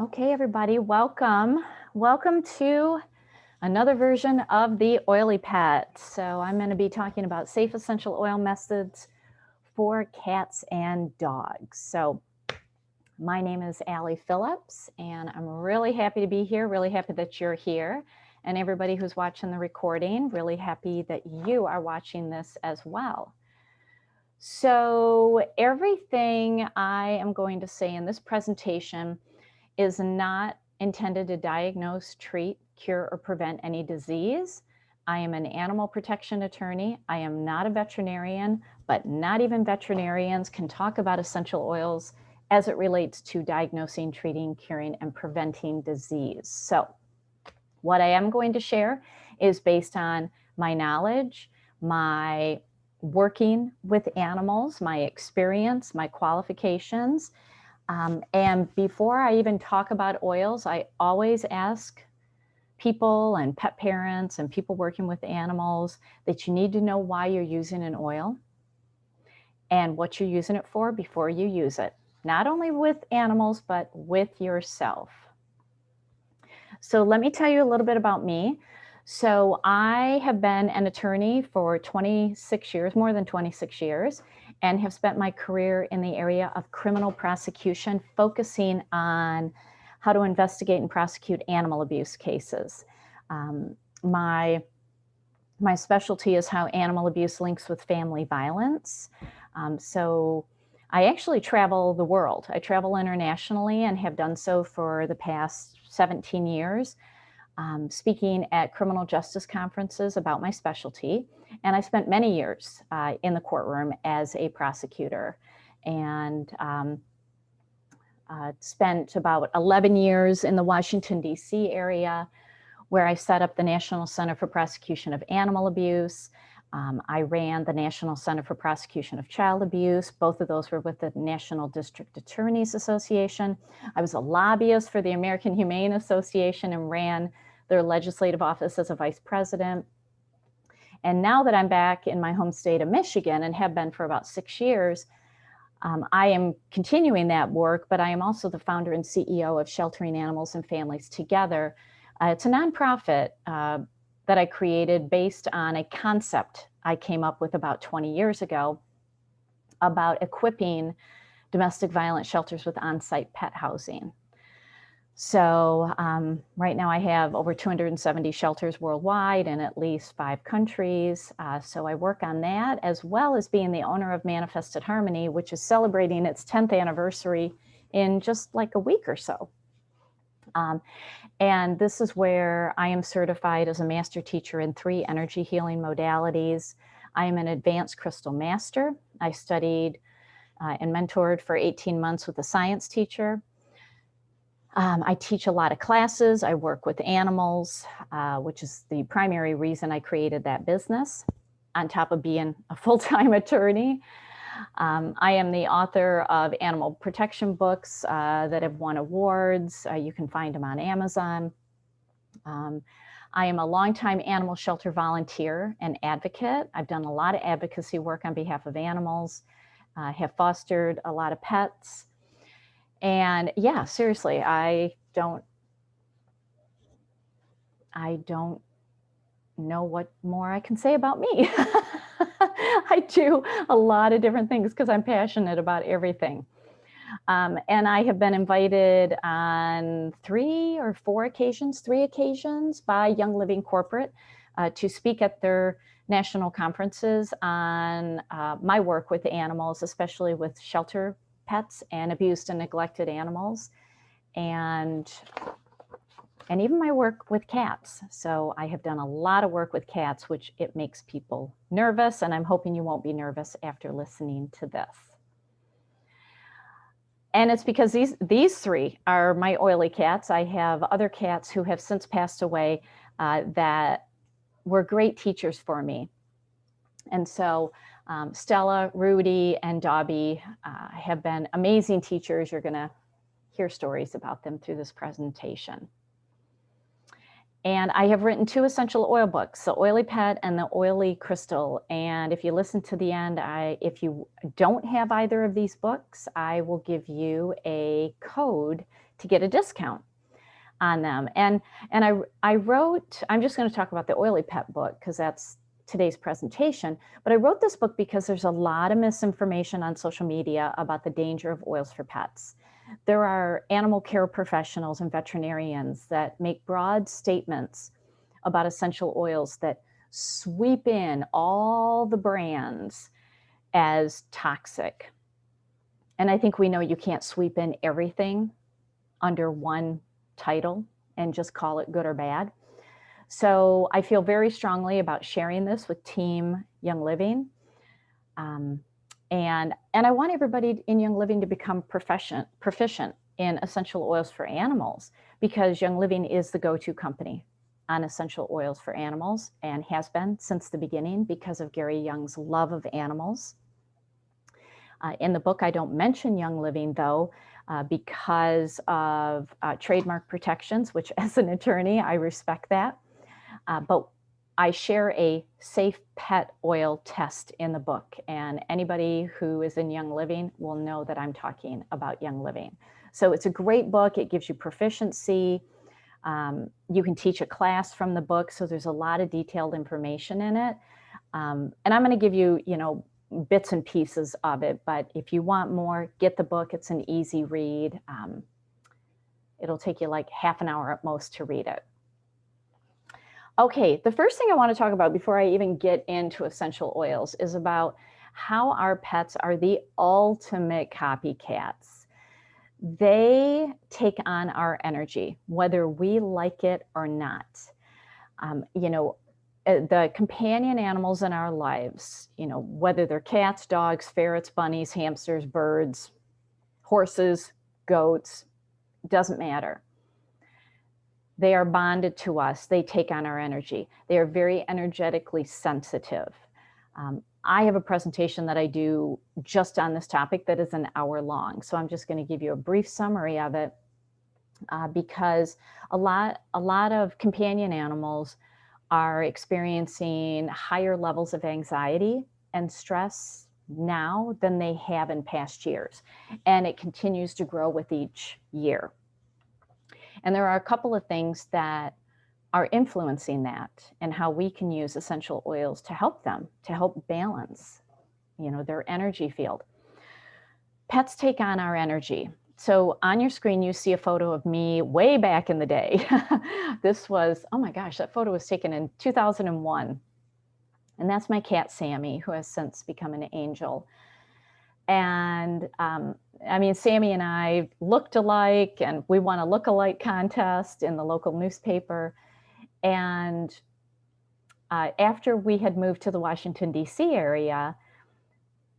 Okay, everybody, welcome. Welcome to another version of the Oily Pet. So I'm going to be talking about safe essential oil methods for cats and dogs. So my name is Allie Phillips, and I'm really happy to be here, really happy that you're here. And everybody who's watching the recording, really happy that you are watching this as well. So everything I am going to say in this presentation is not intended to diagnose, treat, cure, or prevent any disease. I am an animal protection attorney. I am not a veterinarian, but not even veterinarians can talk about essential oils as it relates to diagnosing, treating, curing, and preventing disease. So what I am going to share is based on my knowledge, my working with animals, my experience, my qualifications, and before I even talk about oils, I always ask people and pet parents and people working with animals that you need to know why you're using an oil and what you're using it for before you use it, not only with animals, but with yourself. So let me tell you a little bit about me. So I have been an attorney for 26 years, more than 26 years, and have spent my career in the area of criminal prosecution, focusing on how to investigate and prosecute animal abuse cases. My specialty is how animal abuse links with family violence. So I actually travel the world. I travel internationally and have done so for the past 17 years. Speaking at criminal justice conferences about my specialty. And I spent many years in the courtroom as a prosecutor, and spent about 11 years in the Washington, D.C. area, where I set up the National Center for Prosecution of Animal Abuse. I ran the National Center for Prosecution of Child Abuse. Both of those were with the National District Attorneys Association. I was a lobbyist for the American Humane Association and ran their legislative office as a vice president. And now that I'm back in my home state of Michigan and have been for about 6 years, I am continuing that work, but I am also the founder and CEO of Sheltering Animals and Families Together. It's a nonprofit that I created based on a concept I came up with about 20 years ago about equipping domestic violence shelters with on-site pet housing. So right now I have over 270 shelters worldwide in at least 5 countries. So I work on that, as well as being the owner of Manifested Harmony, which is celebrating its 10th anniversary in just like a week or so. And this is where I am certified as a master teacher in 3 energy healing modalities. I am an advanced crystal master. I studied and mentored for 18 months with a science teacher. I teach a lot of classes. I work with animals, which is the primary reason I created that business, on top of being a full-time attorney. I am the author of animal protection books that have won awards. You can find them on Amazon. I am a longtime animal shelter volunteer and advocate. I've done a lot of advocacy work on behalf of animals, have fostered a lot of pets. And yeah, seriously, I don't know what more I can say about me. I do a lot of different things because I'm passionate about everything. And I have been invited on 3 occasions by Young Living Corporate to speak at their national conferences on my work with animals, especially with shelter pets and abused and neglected animals, and even my work with cats. So I have done a lot of work with cats, which it makes people nervous, and I'm hoping you won't be nervous after listening to this. And it's because these 3 are my oily cats. I have other cats who have since passed away that were great teachers for me. And so Stella, Rudy, and Dobby have been amazing teachers. You're going to hear stories about them through this presentation. And I have written 2 essential oil books, the Oily Pet and the Oily Crystal. And if you listen to the end, if you don't have either of these books, I will give you a code to get a discount on them. And I wrote, I'm just going to talk about the Oily Pet book because that's today's presentation, but I wrote this book because there's a lot of misinformation on social media about the danger of oils for pets. There are animal care professionals and veterinarians that make broad statements about essential oils that sweep in all the brands as toxic. And I think we know you can't sweep in everything under one title and just call it good or bad. So I feel very strongly about sharing this with Team Young Living. And I want everybody in Young Living to become proficient in essential oils for animals, because Young Living is the go-to company on essential oils for animals and has been since the beginning because of Gary Young's love of animals. In the book, I don't mention Young Living, though, because of trademark protections, which as an attorney, I respect that. But I share a safe pet oil test in the book, and anybody who is in Young Living will know that I'm talking about Young Living. So it's a great book. It gives you proficiency. You can teach a class from the book, so there's a lot of detailed information in it. And I'm going to give you, bits and pieces of it, but if you want more, get the book. It's an easy read. It'll take you like half an hour at most to read it. Okay, the first thing I want to talk about before I even get into essential oils is about how our pets are the ultimate copycats. They take on our energy, whether we like it or not. The companion animals in our lives, whether they're cats, dogs, ferrets, bunnies, hamsters, birds, horses, goats, doesn't matter. They are bonded to us. They take on our energy. They are very energetically sensitive. I have a presentation that I do just on this topic that is an hour long. So I'm just going to give you a brief summary of it because a lot of companion animals are experiencing higher levels of anxiety and stress now than they have in past years. And it continues to grow with each year. And there are a couple of things that are influencing that and how we can use essential oils to help them, to help balance, their energy field. Pets take on our energy. So on your screen, you see a photo of me way back in the day. This was, oh my gosh, that photo was taken in 2001. And that's my cat, Sammy, who has since become an angel. And Sammy and I looked alike, and we won a look-alike contest in the local newspaper. And after we had moved to the Washington, D.C. area,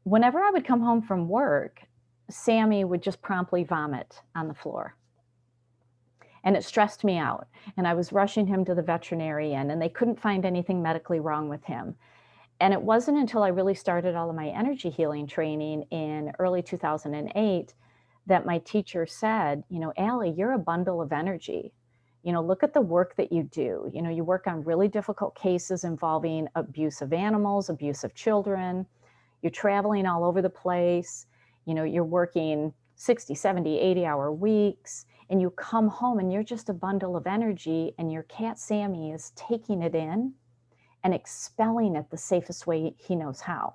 whenever I would come home from work, Sammy would just promptly vomit on the floor. And it stressed me out. And I was rushing him to the veterinarian, and they couldn't find anything medically wrong with him. And it wasn't until I really started all of my energy healing training in early 2008 that my teacher said, Allie, you're a bundle of energy. Look at the work that you do. You work on really difficult cases involving abuse of animals, abuse of children. You're traveling all over the place. You're working 60, 70, 80-hour weeks, and you come home and you're just a bundle of energy, and your cat Sammy is taking it in and expelling it the safest way he knows how.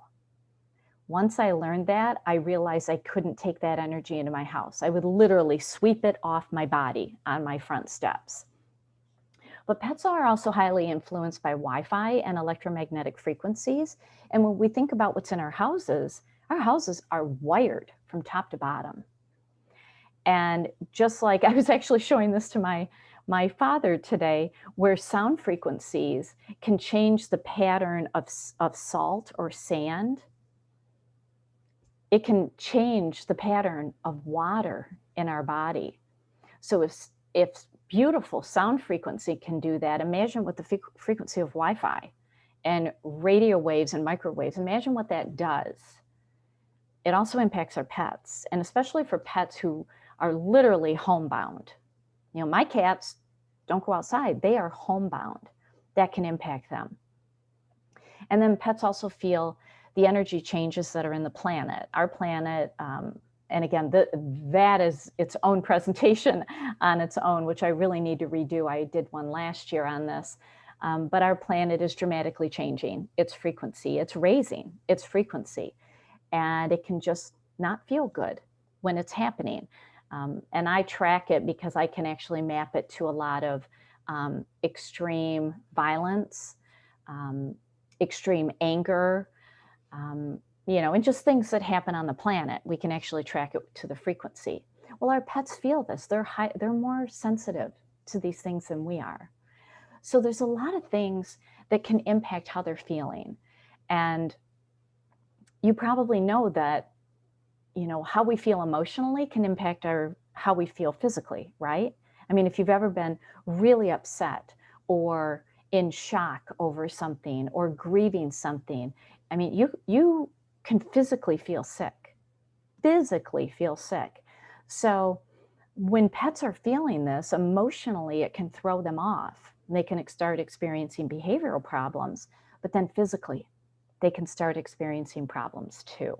Once I learned that, I realized I couldn't take that energy into my house. I would literally sweep it off my body on my front steps. But pets are also highly influenced by Wi-Fi and electromagnetic frequencies. And when we think about what's in our houses are wired from top to bottom. And just like I was actually showing this to my father today, where sound frequencies can change the pattern of salt or sand, it can change the pattern of water in our body. So if beautiful sound frequency can do that, imagine what the frequency of Wi-Fi and radio waves and microwaves, imagine what that does. It also impacts our pets, and especially for pets who are literally homebound. My cats don't go outside. They are homebound. That can impact them. And then pets also feel the energy changes that are in the planet. Our planet and again, that is its own presentation on its own, which I really need to redo. I did one last year on this. But our planet is dramatically changing its frequency. It's raising its frequency, and it can just not feel good when it's happening. And I track it because I can actually map it to a lot of extreme violence, extreme anger, and just things that happen on the planet. We can actually track it to the frequency. Well, our pets feel this. They're more sensitive to these things than we are. So there's a lot of things that can impact how they're feeling. And you probably know that, how we feel emotionally can impact how we feel physically, right? I mean, if you've ever been really upset or in shock over something or grieving something, I mean, you can physically feel sick. So when pets are feeling this, emotionally, it can throw them off. They can start experiencing behavioral problems, but then physically, they can start experiencing problems too.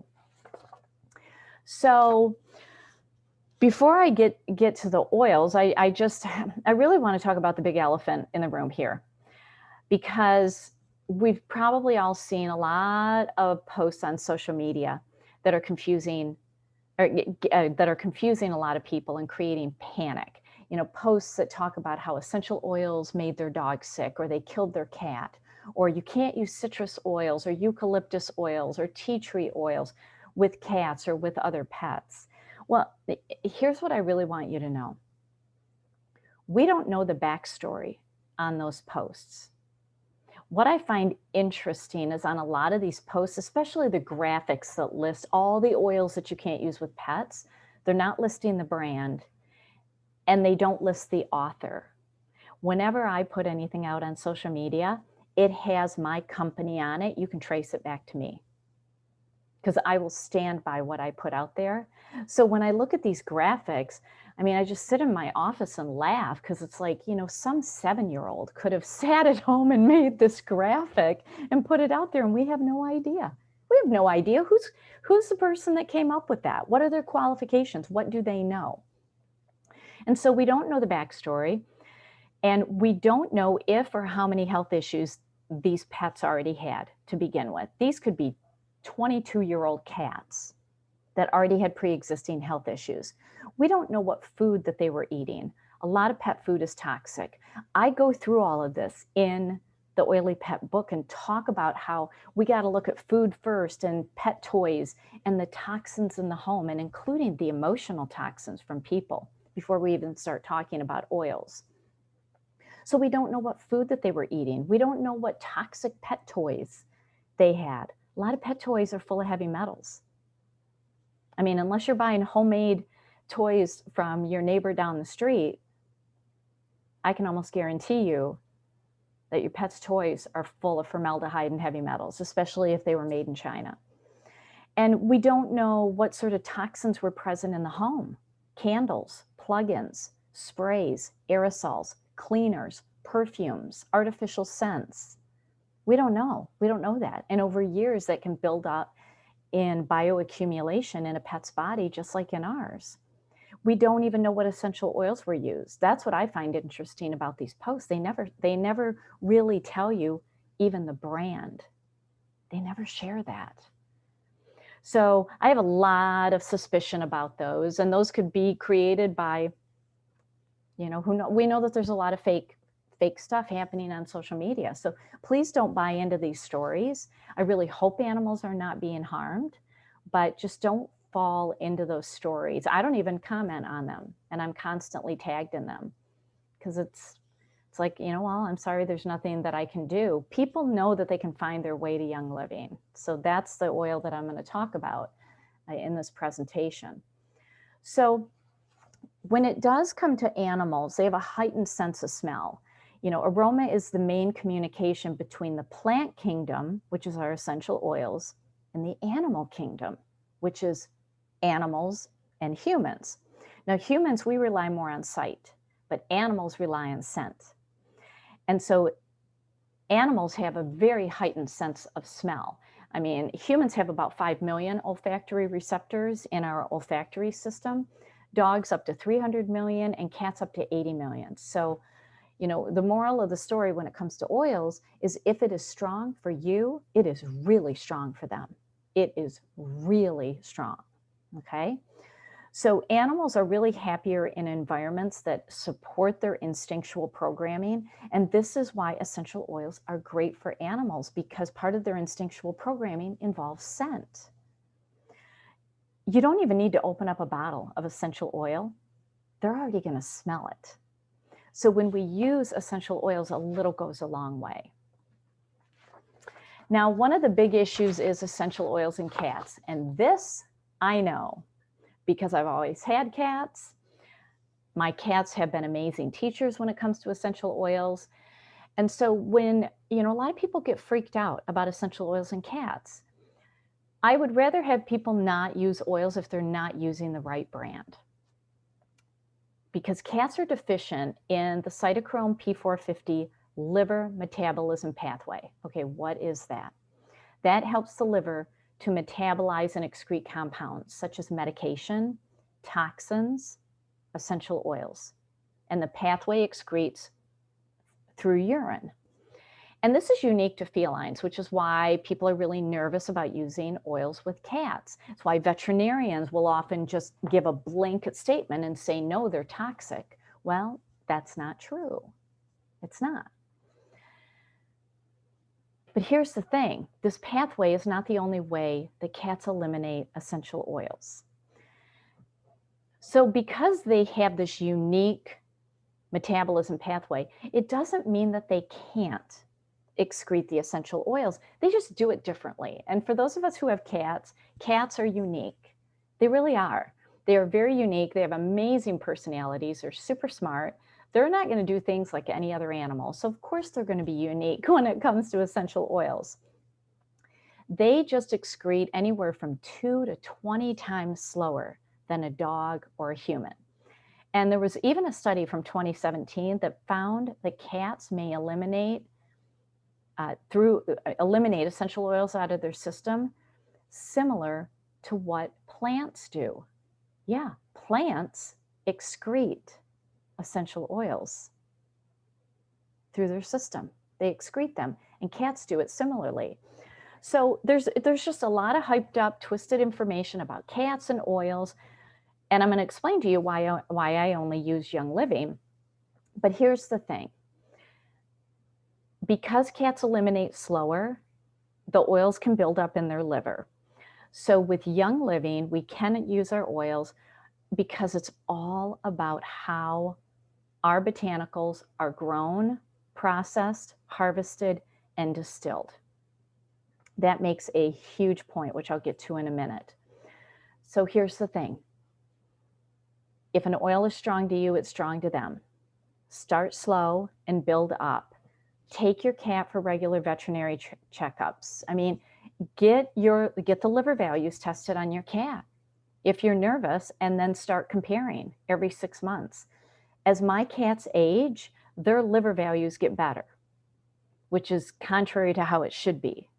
So before I get to the oils, I really want to talk about the big elephant in the room here, because we've probably all seen a lot of posts on social media that are confusing a lot of people and creating panic. Posts that talk about how essential oils made their dog sick, or they killed their cat, or you can't use citrus oils or eucalyptus oils or tea tree oils with cats or with other pets. Well, here's what I really want you to know. We don't know the backstory on those posts. What I find interesting is on a lot of these posts, especially the graphics that list all the oils that you can't use with pets, they're not listing the brand, and they don't list the author. Whenever I put anything out on social media, it has my company on it. You can trace it back to me, because I will stand by what I put out there. So when I look at these graphics, I mean, I just sit in my office and laugh, because it's like, some 7-year-old could have sat at home and made this graphic and put it out there, and we have no idea. We have no idea who's the person that came up with that. What are their qualifications? What do they know? And so we don't know the backstory, and we don't know if or how many health issues these pets already had to begin with. These could be 22-year-old cats that already had pre-existing health issues. We don't know what food that they were eating. A lot of pet food is toxic. I go through all of this in the Oily Pet book and talk about how we got to look at food first, and pet toys, and the toxins in the home, and including the emotional toxins from people, before we even start talking about oils. So we don't know what food that they were eating. We don't know what toxic pet toys they had. A lot of pet toys are full of heavy metals. I mean, unless you're buying homemade toys from your neighbor down the street, I can almost guarantee you that your pet's toys are full of formaldehyde and heavy metals, especially if they were made in China. And we don't know what sort of toxins were present in the home. Candles, plug-ins, sprays, aerosols, cleaners, perfumes, artificial scents. We don't know. We don't know that. And over years, that can build up in bioaccumulation in a pet's body, just like in ours. We don't even know what essential oils were used. That's what I find interesting about these posts. They never really tell you even the brand. They never share that. So I have a lot of suspicion about those, and those could be created by, we know that there's a lot of fake stuff happening on social media. So please don't buy into these stories. I really hope animals are not being harmed, but just don't fall into those stories. I don't even comment on them, and I'm constantly tagged in them, because it's like, well, I'm sorry, there's nothing that I can do. People know that they can find their way to young living. So that's the oil that I'm going to talk about in this presentation. So when it does come to animals, they have a heightened sense of smell. Aroma is the main communication between the plant kingdom, which is our essential oils, and the animal kingdom, which is animals and humans. Now, humans, we rely more on sight, but animals rely on scent. And so animals have a very heightened sense of smell. I mean, humans have about 5 million olfactory receptors in our olfactory system, dogs up to 300 million, and cats up to 80 million. So, the moral of the story when it comes to oils is if it is strong for you, it is really strong for them. It is really strong, okay? So animals are really happier in environments that support their instinctual programming. And this is why essential oils are great for animals, because part of their instinctual programming involves scent. You don't even need to open up a bottle of essential oil. They're already going to smell it. So when we use essential oils, a little goes a long way. Now, one of the big issues is essential oils in cats. And this I know, because I've always had cats. My cats have been amazing teachers when it comes to essential oils. And so when, a lot of people get freaked out about essential oils in cats, I would rather have people not use oils if they're not using the right brand. Because cats are deficient in the cytochrome P450 liver metabolism pathway. Okay, what is that? That helps the liver to metabolize and excrete compounds such as medication, toxins, essential oils. And the pathway excretes through urine. And this is unique to felines, which is why people are really nervous about using oils with cats. It's why veterinarians will often just give a blanket statement and say, no, they're toxic. Well, that's not true. It's not. But here's the thing. This pathway is not the only way that cats eliminate essential oils. So because they have this unique metabolism pathway, it doesn't mean that they can't excrete the essential oils. They just do it differently. And for those of us who have cats, cats are unique. They really are. They are very unique. They have amazing personalities. They're super smart. They're not going to do things like any other animal. So of course they're going to be unique when it comes to essential oils. They just excrete anywhere from 2 to 20 times slower than a dog or a human. And there was even a study from 2017 that found that cats may eliminate essential oils out of their system, similar to what plants do. Yeah, plants excrete essential oils through their system. They excrete them, and cats do it similarly. So there's just a lot of hyped up, twisted information about cats and oils, and I'm going to explain to you why I only use Young Living. But here's the thing. Because cats eliminate slower, the oils can build up in their liver. So with Young Living, we can use our oils because it's all about how our botanicals are grown, processed, harvested, and distilled. That makes a huge point, which I'll get to in a minute. So here's the thing. If an oil is strong to you, it's strong to them. Start slow and build up. Take your cat for regular veterinary checkups. I mean, get the liver values tested on your cat if you're nervous, and then start comparing every 6 months. As my cats age, their liver values get better, which is contrary to how it should be.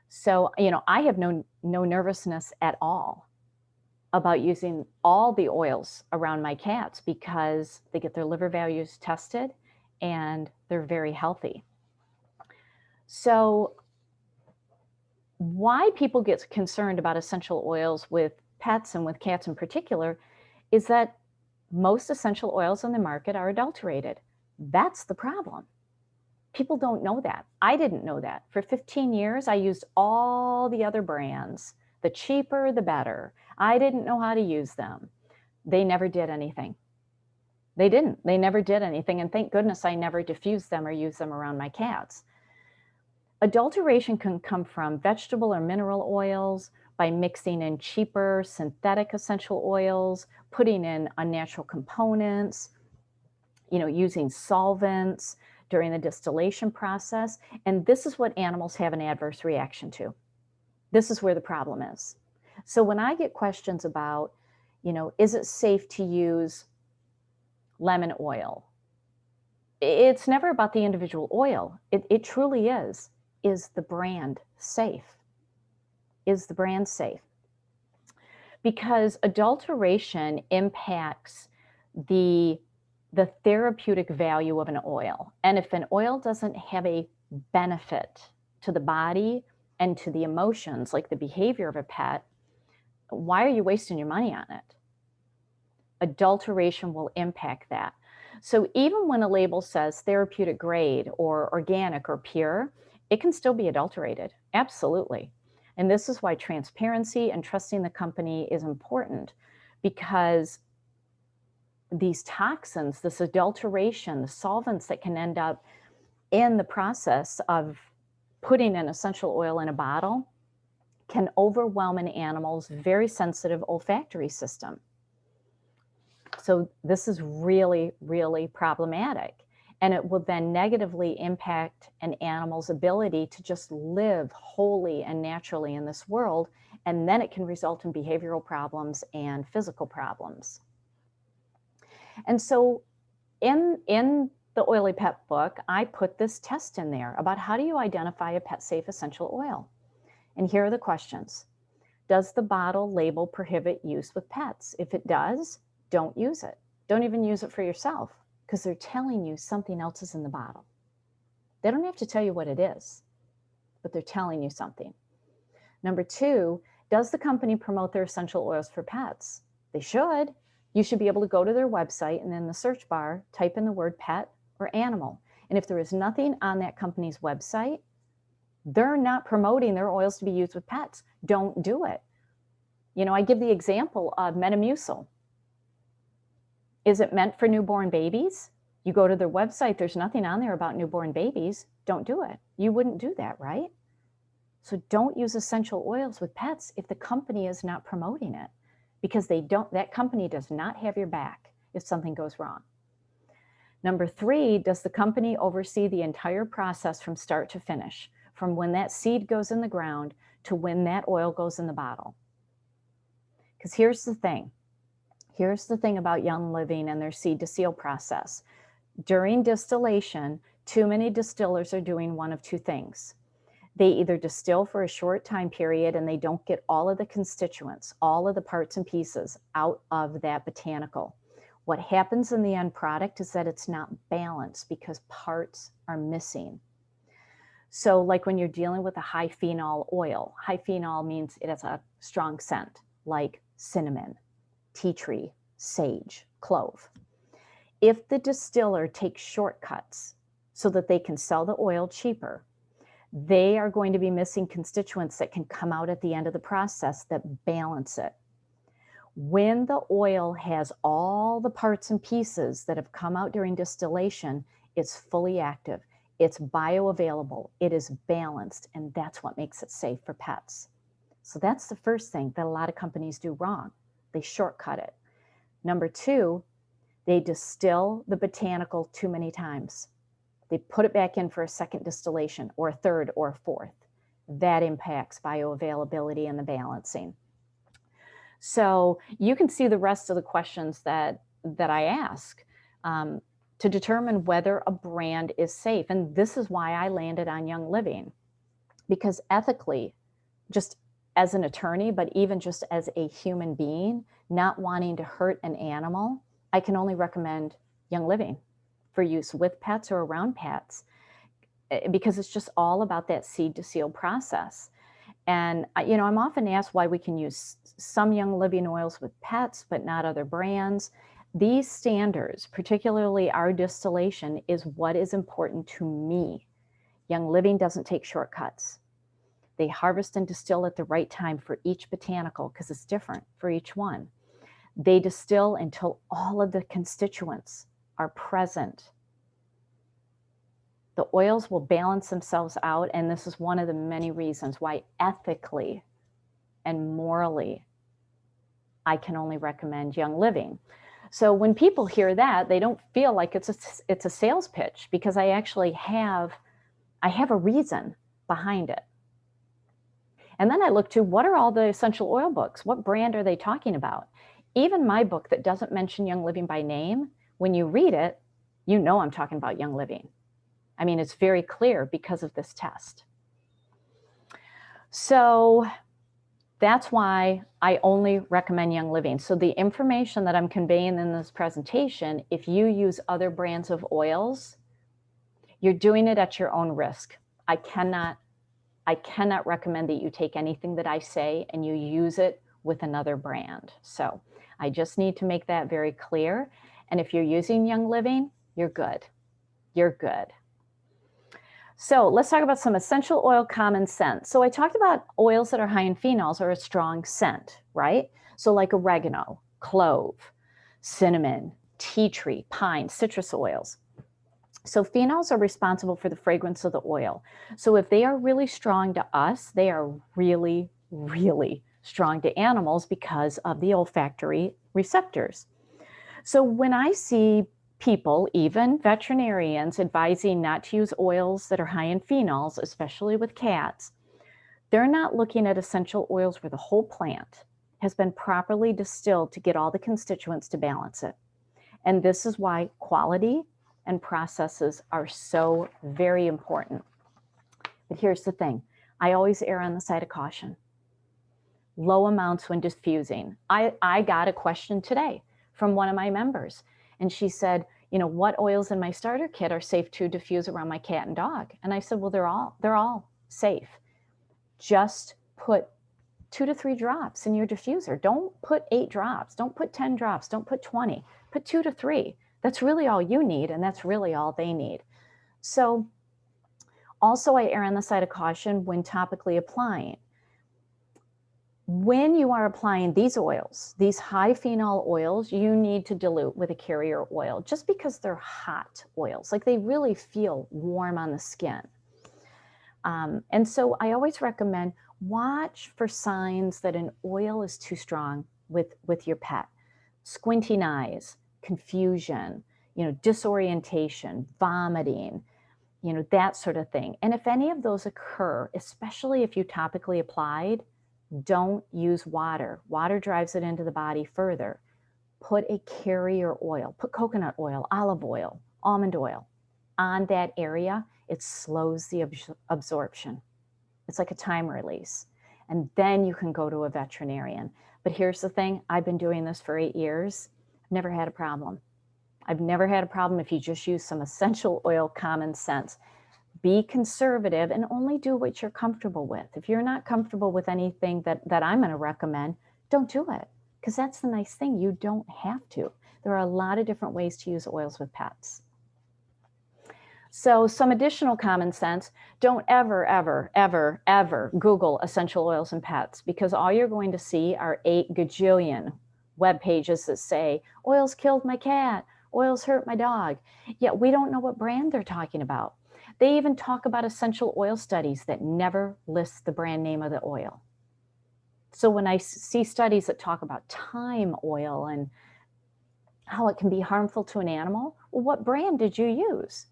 So, I have no nervousness at all about using all the oils around my cats because they get their liver values tested and they're very healthy. So why people get concerned about essential oils with pets and with cats in particular is that most essential oils on the market are adulterated. That's the problem. People don't know that. I didn't know that. For 15 years, I used all the other brands. The cheaper, the better. I didn't know how to use them. They never did anything. They didn't. They never did anything. And thank goodness I never diffused them or used them around my cats. Adulteration can come from vegetable or mineral oils, by mixing in cheaper synthetic essential oils, putting in unnatural components, using solvents during the distillation process. And this is what animals have an adverse reaction to. This is where the problem is. So when I get questions about, is it safe to use lemon oil? It's never about the individual oil. It truly is. Is the brand safe? Is the brand safe? Because adulteration impacts the therapeutic value of an oil. And if an oil doesn't have a benefit to the body and to the emotions, like the behavior of a pet, why are you wasting your money on it? Adulteration will impact that. So even when a label says therapeutic grade or organic or pure, it can still be adulterated. Absolutely. And this is why transparency and trusting the company is important, because these toxins, this adulteration, the solvents that can end up in the process of putting an essential oil in a bottle can overwhelm an animal's very sensitive olfactory system. So this is really, really problematic. And it will then negatively impact an animal's ability to just live wholly and naturally in this world. And then it can result in behavioral problems and physical problems. And so in the Oily Pet book, I put this test in there about how do you identify a pet-safe essential oil? And here are the questions. Does the bottle label prohibit use with pets? If it does, don't use it. Don't even use it for yourself, because they're telling you something else is in the bottle. They don't have to tell you what it is, but they're telling you something. Number 2, does the company promote their essential oils for pets? They should. You should be able to go to their website and in the search bar, type in the word pet or animal. And if there is nothing on that company's website, they're not promoting their oils to be used with pets. Don't do it. You know, I give the example of Metamucil. Is it meant for newborn babies? You go to their website, there's nothing on there about newborn babies. Don't do it. You wouldn't do that, right? So don't use essential oils with pets if the company is not promoting it, because that company does not have your back if something goes wrong. Number 3, does the company oversee the entire process from start to finish, from when that seed goes in the ground to when that oil goes in the bottle? Because here's the thing. Here's the thing about Young Living and their seed to seal process. During distillation, too many distillers are doing one of 2 things. They either distill for a short time period and they don't get all of the constituents, all of the parts and pieces out of that botanical. What happens in the end product is that it's not balanced because parts are missing. So like when you're dealing with a high phenol oil, high phenol means it has a strong scent, like cinnamon, tea tree, sage, clove. If the distiller takes shortcuts so that they can sell the oil cheaper, they are going to be missing constituents that can come out at the end of the process that balance it. When the oil has all the parts and pieces that have come out during distillation, it's fully active, it's bioavailable, it is balanced, and that's what makes it safe for pets. So that's the first thing that a lot of companies do wrong. They shortcut it. Number 2, they distill the botanical too many times. They put it back in for a second distillation or a third or a fourth. That impacts bioavailability and the balancing. So you can see the rest of the questions that I ask to determine whether a brand is safe. And this is why I landed on Young Living, because ethically, just as an attorney, but even just as a human being, not wanting to hurt an animal, I can only recommend Young Living for use with pets or around pets, because it's just all about that seed to seal process. And you know, I'm often asked why we can use some Young Living oils with pets, but not other brands. These standards, particularly our distillation, is what is important to me. Young Living doesn't take shortcuts. They harvest and distill at the right time for each botanical, because it's different for each one. They distill until all of the constituents are present. The oils will balance themselves out, and this is one of the many reasons why ethically and morally I can only recommend Young Living. So when people hear that, they don't feel like it's a sales pitch, because I actually have a reason behind it. And then I look to, what are all the essential oil books? What brand are they talking about? Even my book that doesn't mention Young Living by name, when you read it, you know I'm talking about Young Living. I mean, it's very clear because of this test. So that's why I only recommend Young Living. So the information that I'm conveying in this presentation, if you use other brands of oils, you're doing it at your own risk. I cannot recommend that you take anything that I say and you use it with another brand. So I just need to make that very clear. And if you're using Young Living, you're good. You're good. So let's talk about some essential oil common sense. So I talked about oils that are high in phenols or a strong scent, right? So like oregano, clove, cinnamon, tea tree, pine, citrus oils. So phenols are responsible for the fragrance of the oil. So if they are really strong to us, they are really, really strong to animals because of the olfactory receptors. So when I see people, even veterinarians, advising not to use oils that are high in phenols, especially with cats, they're not looking at essential oils where the whole plant has been properly distilled to get all the constituents to balance it. And this is why quality and processes are so very important. But here's the thing, I always err on the side of caution. Low amounts when diffusing. I got a question today from one of my members, and she said, you know, what oils in my starter kit are safe to diffuse around my cat and dog? And I said, well, they're all safe. Just put 2 to 3 drops in your diffuser. Don't put 8 drops. Don't put 10 drops. Don't put 20. Put 2 to 3. That's really all you need, and that's really all they need. So also I err on the side of caution when topically applying. When you are applying these oils, these high phenol oils, you need to dilute with a carrier oil just because they're hot oils. Like they really feel warm on the skin. And so I always recommend watch for signs that an oil is too strong with your pet. Squinting eyes, confusion, you know, disorientation, vomiting, you know, that sort of thing. And if any of those occur, especially if you topically applied, don't use water. Water drives it into the body further. Put a carrier oil, put coconut oil, olive oil, almond oil on that area. It slows the absorption. It's like a time release. And then you can go to a veterinarian. But here's the thing, I've been doing this for 8 years. I've never had a problem. I've never had a problem if you just use some essential oil common sense. Be conservative and only do what you're comfortable with. If you're not comfortable with anything that I'm going to recommend, don't do it. Because that's the nice thing. You don't have to. There are a lot of different ways to use oils with pets. So some additional common sense, don't ever, ever, ever, ever Google essential oils and pets, because all you're going to see are 8 gajillion web pages that say, oils killed my cat, oils hurt my dog. Yet we don't know what brand they're talking about. They even talk about essential oil studies that never list the brand name of the oil. So when I see studies that talk about thyme oil and how it can be harmful to an animal, well, what brand did you use?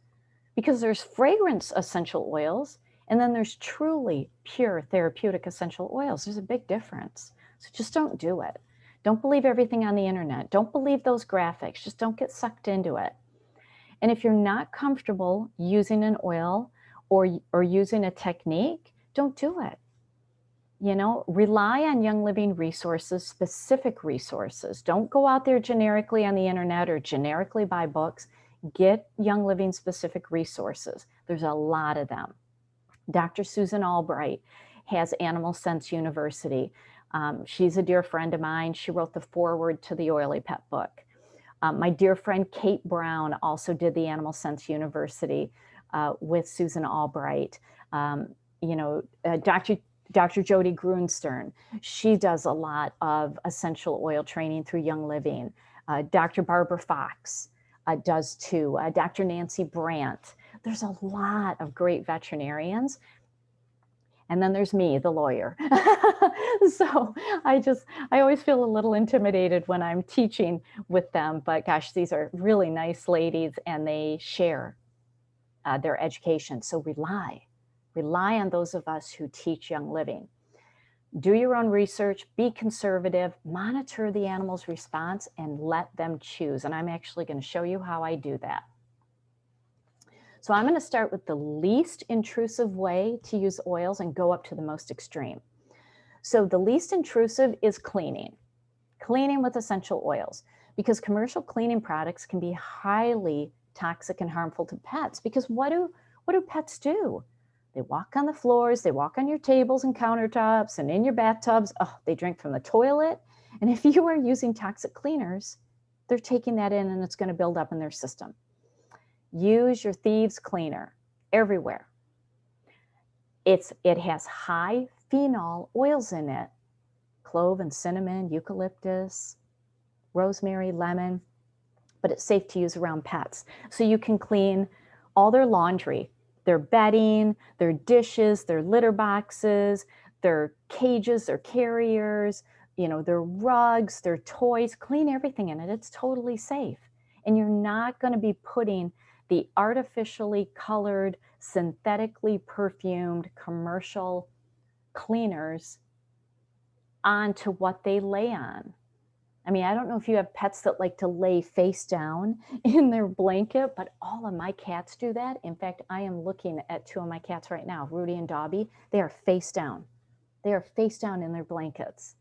Because there's fragrance essential oils, and then there's truly pure therapeutic essential oils. There's a big difference. So just don't do it. Don't believe everything on the internet. Don't believe those graphics. Just don't get sucked into it. And if you're not comfortable using an oil or using a technique, don't do it. You know, rely on Young Living resources, specific resources. Don't go out there generically on the internet or generically buy books. Get Young Living specific resources. There's a lot of them. Dr. Susan Albright has Animal Sense University. She's a dear friend of mine. She wrote the foreword to the Oily Pet book. My dear friend Kate Brown also did the Animal Sense University with Susan Albright. Dr. Jody Grunstern, she does a lot of essential oil training through Young Living. Dr. Barbara Fox does too. Dr. Nancy Brandt. There's a lot of great veterinarians. And then there's me, the lawyer. So I always feel a little intimidated when I'm teaching with them, but gosh, these are really nice ladies and they share their education. So rely on those of us who teach Young Living. Do your own research, be conservative, monitor the animal's response and let them choose. And I'm actually going to show you how I do that. So I'm going to start with the least intrusive way to use oils and go up to the most extreme. So the least intrusive is cleaning with essential oils, because commercial cleaning products can be highly toxic and harmful to pets. Because what do pets do? They walk on the floors, they walk on your tables and countertops and in your bathtubs. Oh, they drink from the toilet. And if you are using toxic cleaners, they're taking that in and it's going to build up in their system. Use your Thieves cleaner everywhere. It has high phenol oils in it: clove and cinnamon, eucalyptus, rosemary, lemon, but it's safe to use around pets. So you can clean all their laundry, their bedding, their dishes, their litter boxes, their cages, their carriers, their rugs, their toys. Clean everything in it. It's totally safe. And you're not going to be putting the artificially colored, synthetically perfumed commercial cleaners onto what they lay on. I mean, I don't know if you have pets that like to lay face down in their blanket, but all of my cats do that. In fact, I am looking at 2 of my cats right now, Rudy and Dobby. They are face down. They are face down in their blankets.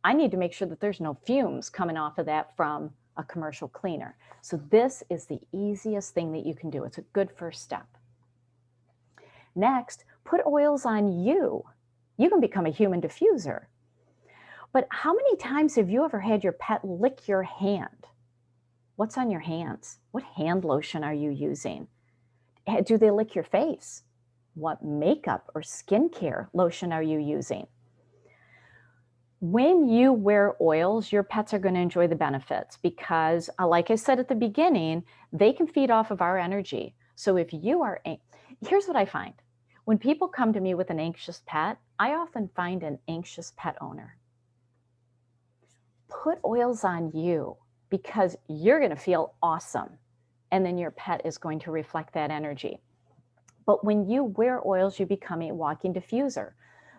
I need to make sure that there's no fumes coming off of that from a commercial cleaner. So this is the easiest thing that you can do. It's a good first step. Next, put oils on you. You can become a human diffuser. But how many times have you ever had your pet lick your hand? What's on your hands? What hand lotion are you using? Do they lick your face? What makeup or skincare lotion are you using? When you wear oils, your pets are going to enjoy the benefits because, like I said at the beginning, they can feed off of our energy. So if you are, here's what I find. When people come to me with an anxious pet, I often find an anxious pet owner. Put oils on you because you're going to feel awesome. And then your pet is going to reflect that energy. But when you wear oils, you become a walking diffuser.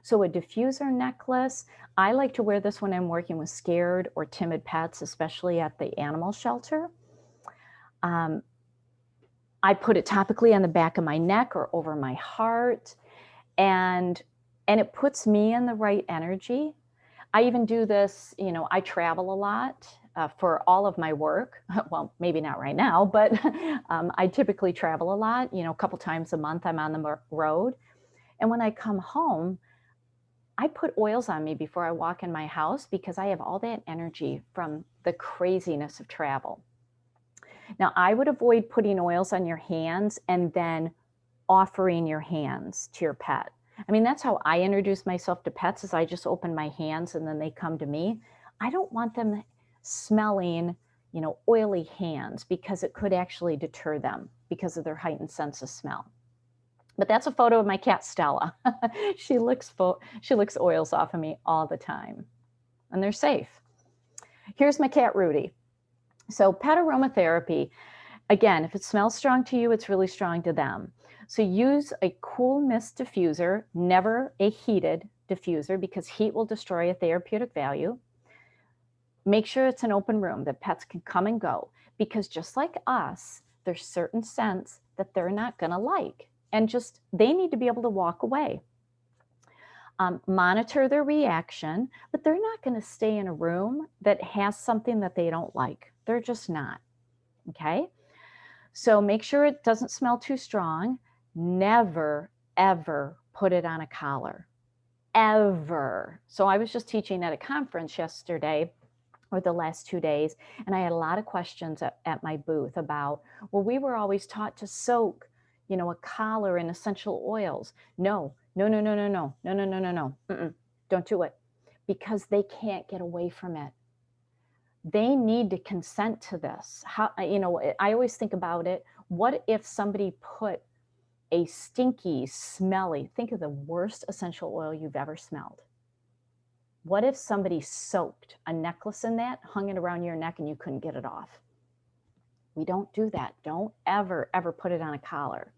So a diffuser necklace, I like to wear this when I'm working with scared or timid pets, especially at the animal shelter. I put it topically on the back of my neck or over my heart, and it puts me in the right energy. I even do this, I travel a lot for all of my work. Well, maybe not right now, but I typically travel a lot, a couple times a month I'm on the road. And when I come home, I put oils on me before I walk in my house because I have all that energy from the craziness of travel. Now, I would avoid putting oils on your hands and then offering your hands to your pet. I mean, that's how I introduce myself to pets, is I just open my hands and then they come to me. I don't want them smelling, oily hands because it could actually deter them because of their heightened sense of smell. But that's a photo of my cat, Stella. She licks oils off of me all the time, and they're safe. Here's my cat, Rudy. So PetAromatherapy, again, if it smells strong to you, it's really strong to them. So use a cool mist diffuser, never a heated diffuser, because heat will destroy a therapeutic value. Make sure it's an open room that pets can come and go, because just like us, there's certain scents that they're not going to like, and just they need to be able to walk away. Monitor their reaction, but they're not going to stay in a room that has something that they don't like. They're just not. Okay? So make sure it doesn't smell too strong. Never, ever put it on a collar. Ever. So I was just teaching at a conference yesterday, or the last 2 days, and I had a lot of questions at my booth about, well, we were always taught to soak, a collar in essential oils. No. Don't do it, because they can't get away from it. They need to consent to this. I always think about it. What if somebody put a stinky, smelly, think of the worst essential oil you've ever smelled. What if somebody soaked a necklace in that, hung it around your neck, and you couldn't get it off? We don't do that. Don't ever, ever put it on a collar.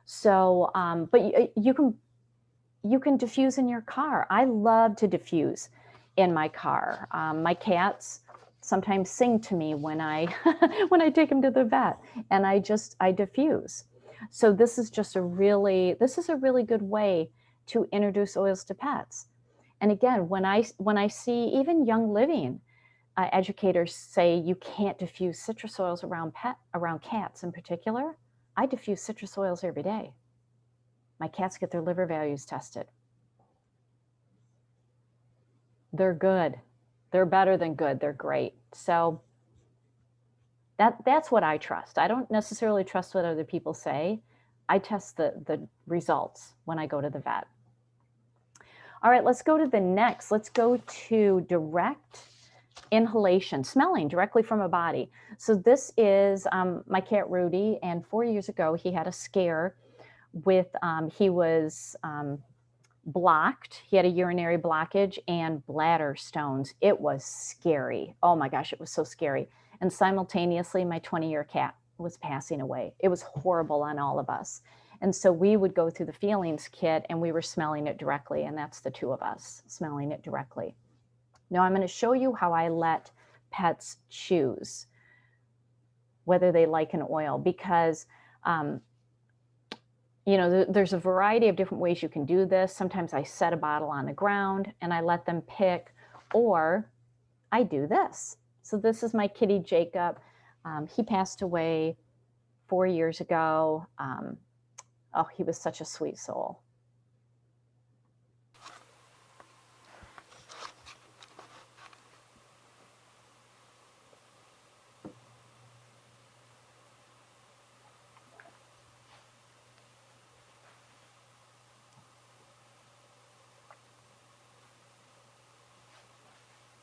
So, but you can diffuse in your car. I love to diffuse in my car. My cats sometimes sing to me when I when I take them to the vet, and I diffuse. So this is a really good way to introduce oils to pets. And again, when I see even Young Living educators say you can't diffuse citrus oils around cats in particular, I diffuse citrus oils every day. My cats get their liver values tested. They're good. They're better than good. They're great. So that's what I trust. I don't necessarily trust what other people say. I test the results when I go to the vet. All right, let's go to the next. Let's go to direct inhalation, smelling directly from a body. So this is my cat Rudy, and 4 years ago he had a scare with, he was blocked. He had a urinary blockage and bladder stones. It was scary. Oh my gosh, it was so scary. And simultaneously, my 20-year cat was passing away. It was horrible on all of us. And so we would go through the feelings kit and we were smelling it directly. And that's the two of us smelling it directly. Now I'm going to show you how I let pets choose whether they like an oil, because you know, there's a variety of different ways you can do this. Sometimes I set a bottle on the ground and I let them pick, or I do this. So this is my kitty Jacob. He passed away 4 years ago. Oh, he was such a sweet soul.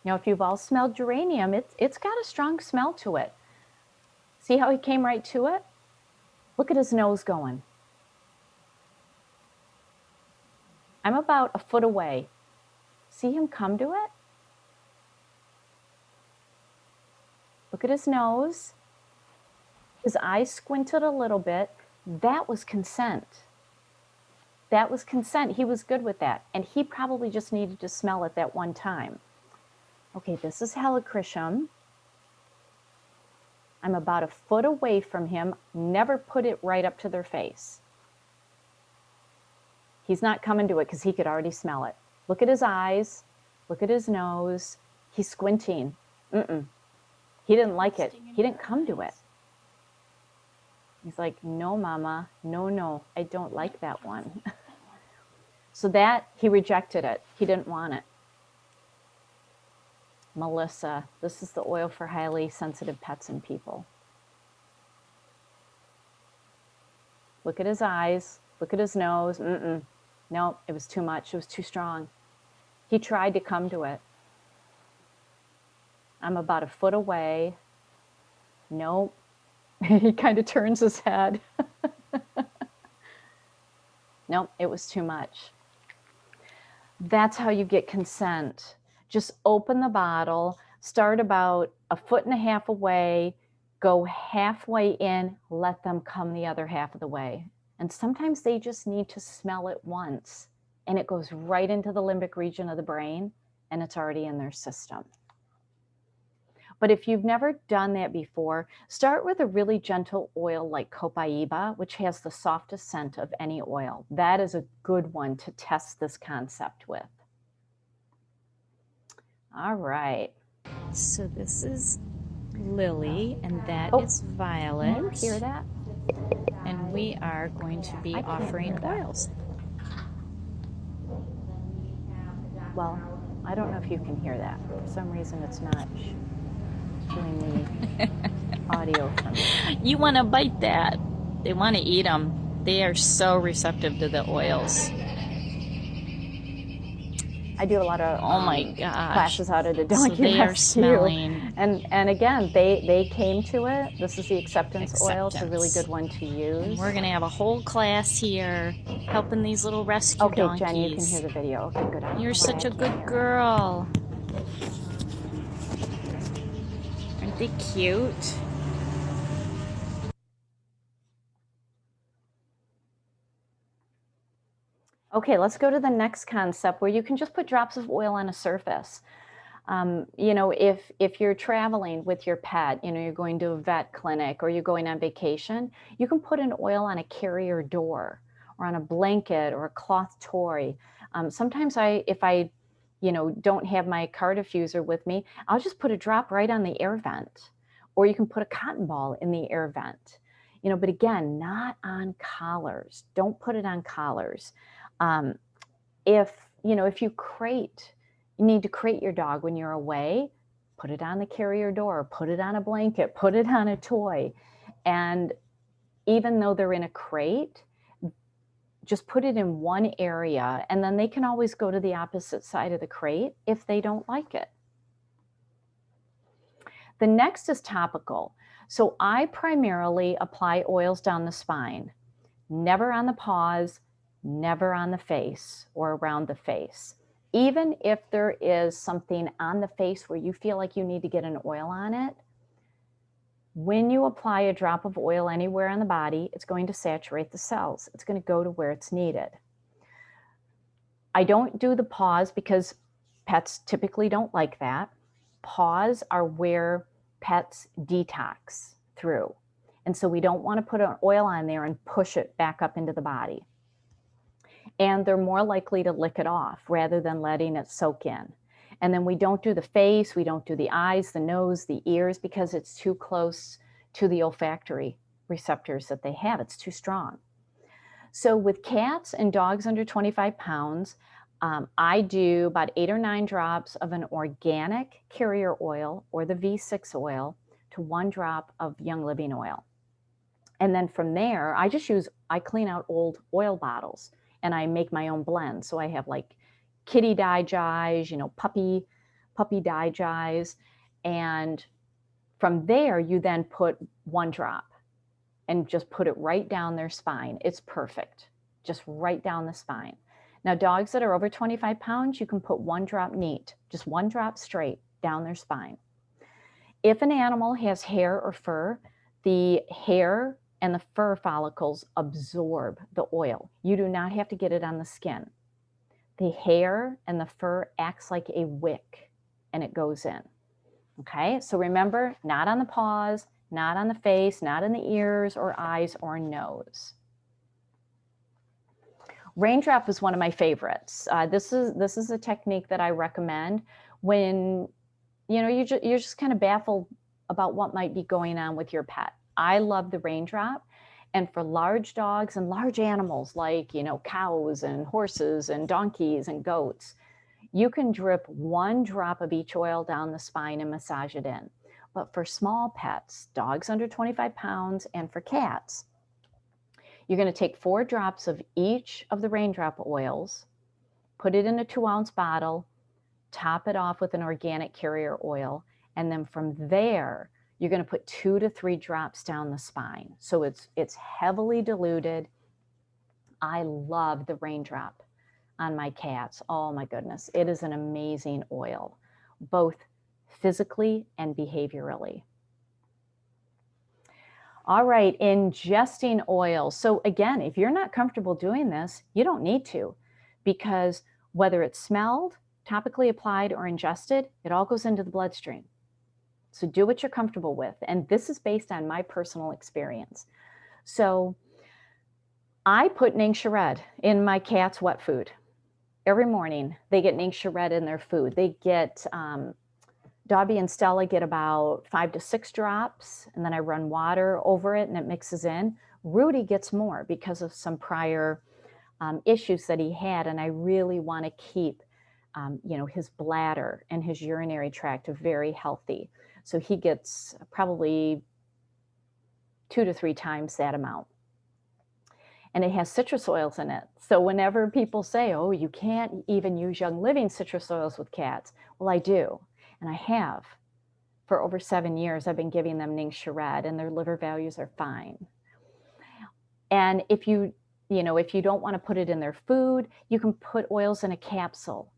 Now, if you've all smelled geranium, it's got a strong smell to it. See how he came right to it? Look at his nose going. I'm about a foot away. See him come to it? Look at his nose. His eyes squinted a little bit. That was consent. That was consent. He was good with that. And he probably just needed to smell it that one time. Okay, this is Helichrysum. I'm about a foot away from him. Never put it right up to their face. He's not coming to it because he could already smell it. Look at his eyes. Look at his nose. He's squinting. He didn't like it. He didn't come to it. He's like, no, mama. No, I don't like that one. So that, he rejected it. He didn't want it. Melissa, this is the oil for highly sensitive pets and people. Look at his eyes. Look at his nose. No, it was too much. It was too strong. He tried to come to it. I'm about a foot away. Nope. He kind of turns his head. Nope, it was too much. That's how you get consent. Just open the bottle, start about a foot and a half away, go halfway in, let them come the other half of the way. And sometimes they just need to smell it once, and it goes right into the limbic region of the brain, and it's already in their system. But if you've never done that before, start with a really gentle oil like Copaiba, which has the softest scent of any oil. That is a good one to test this concept with. All right. So this is Lily, and that is Violet. Can you hear that? And we are going to be offering oils. Well, I don't know if you can hear that. For some reason, it's not doing the audio for me. You want to bite that. They want to eat them. They are so receptive to the oils. I do a lot of classes out at a donkey so they rescue. Are smelling. And again, they came to it. This is the acceptance oil. It's a really good one to use. And we're going to have a whole class here helping these little rescue donkeys. Okay, Jen, you can hear the video. Okay, good. You're such a good girl. Aren't they cute? Okay, let's go to the next concept where you can just put drops of oil on a surface. You know, if you're traveling with your pet, you know, you're going to a vet clinic or you're going on vacation, you can put an oil on a carrier door or on a blanket or a cloth toy. Sometimes if I don't have my car diffuser with me, I'll just put a drop right on the air vent. Or you can put a cotton ball in the air vent. But again, not on collars. Don't put it on collars. Um, if you need to crate your dog when you're away, put it on the carrier door, put it on a blanket, put it on a toy. And even though they're in a crate, just put it in one area, and then they can always go to the opposite side of the crate if they don't like it. The next is topical. So I primarily apply oils down the spine, never on the paws, never on the face or around the face. Even if there is something on the face where you feel like you need to get an oil on it, when you apply a drop of oil anywhere on the body, it's going to saturate the cells. It's going to go to where it's needed. I don't do the paws because pets typically don't like that. Paws are where pets detox through. And so we don't want to put an oil on there and push it back up into the body. And they're more likely to lick it off rather than letting it soak in. And then we don't do the face, we don't do the eyes, the nose, the ears, because it's too close to the olfactory receptors that they have. It's too strong. So with cats and dogs under 25 pounds, I do about 8 or 9 drops of an organic carrier oil or the V6 oil to 1 drop of Young Living oil. And then from there, I clean out old oil bottles and I make my own blend. So I have like kitty digies, puppy digies. And from there, you then put 1 drop and just put it right down their spine. It's perfect, just right down the spine. Now, dogs that are over 25 pounds, you can put 1 drop neat, just 1 drop straight down their spine. If an animal has hair or fur, the hair and the fur follicles absorb the oil. You do not have to get it on the skin. The hair and the fur acts like a wick and it goes in. Okay, so remember, not on the paws, not on the face, not in the ears or eyes or nose. Raindrop is one of my favorites. This is a technique that I recommend when you're just kind of baffled about what might be going on with your pet. I love the Raindrop. And for large dogs and large animals like, cows and horses and donkeys and goats, you can drip 1 drop of each oil down the spine and massage it in. But for small pets, dogs under 25 pounds, and for cats, you're going to take 4 drops of each of the Raindrop oils, put it in a 2-ounce bottle, top it off with an organic carrier oil, and then from there, you're going to put 2 to 3 drops down the spine. So it's heavily diluted. I love the Raindrop on my cats. Oh my goodness, it is an amazing oil, both physically and behaviorally. All right, ingesting oil. So again, if you're not comfortable doing this, you don't need to, because whether it's smelled, topically applied, or ingested, it all goes into the bloodstream. So do what you're comfortable with. And this is based on my personal experience. So I put Ningxia Red in my cat's wet food. Every morning they get Ningxia Red in their food. They get, Dobby and Stella get about 5 to 6 drops, and then I run water over it and it mixes in. Rudy gets more because of some prior issues that he had, and I really want to keep his bladder and his urinary tract very healthy. So he gets probably 2 to 3 times that amount. And it has citrus oils in it. So whenever people say, oh, you can't even use Young Living citrus oils with cats, well, I do. And I have. For over 7 years, I've been giving them Ningxia Red, and their liver values are fine. And if you don't want to put it in their food, you can put oils in a capsule,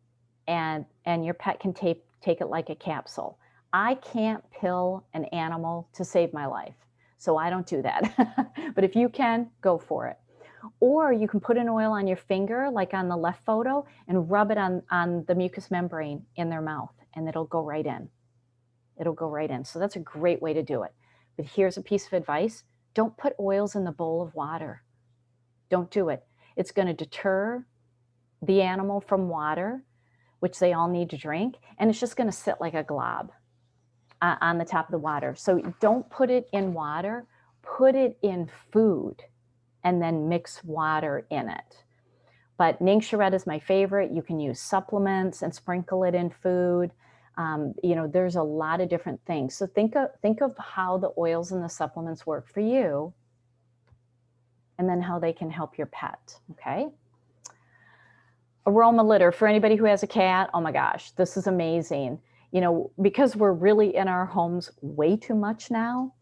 and your pet can take it like a capsule. I can't pill an animal to save my life, so I don't do that. But if you can, go for it. Or you can put an oil on your finger, like on the left photo, and rub it on the mucous membrane in their mouth, and it'll go right in. It'll go right in. So that's a great way to do it. But here's a piece of advice. Don't put oils in the bowl of water. Don't do it. It's going to deter the animal from water. which they all need to drink, and it's just going to sit like a glob on the top of the water. So don't put it in water, put it in food, and then mix water in it. But Ningxia is my favorite. You can use supplements and sprinkle it in food. There's a lot of different things. So think of how the oils and the supplements work for you, and then how they can help your pet, okay? Aroma litter, for anybody who has a cat, oh my gosh, this is amazing. Because we're really in our homes way too much now,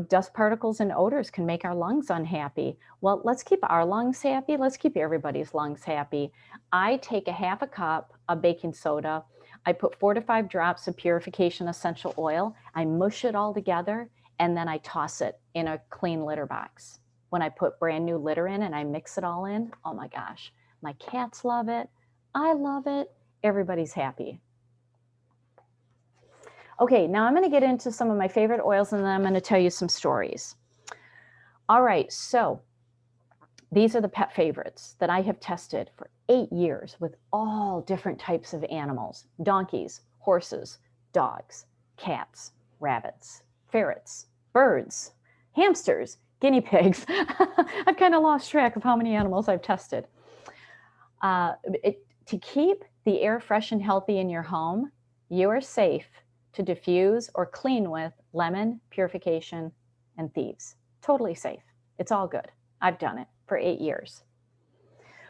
dust particles and odors can make our lungs unhappy. Well, let's keep our lungs happy. Let's keep everybody's lungs happy. I take a half a cup of baking soda. I put 4 to 5 drops of purification essential oil. I mush it all together, and then I toss it in a clean litter box. When I put brand new litter in and I mix it all in, oh my gosh, my cats love it. I love it. Everybody's happy. Okay, now I'm going to get into some of my favorite oils, and then I'm going to tell you some stories. All right, so these are the pet favorites that I have tested for 8 years with all different types of animals: donkeys, horses, dogs, cats, rabbits, ferrets, birds, hamsters, guinea pigs. I've kind of lost track of how many animals I've tested. To keep the air fresh and healthy in your home, you are safe to diffuse or clean with lemon, purification, and thieves. Totally safe. It's all good. I've done it for 8 years.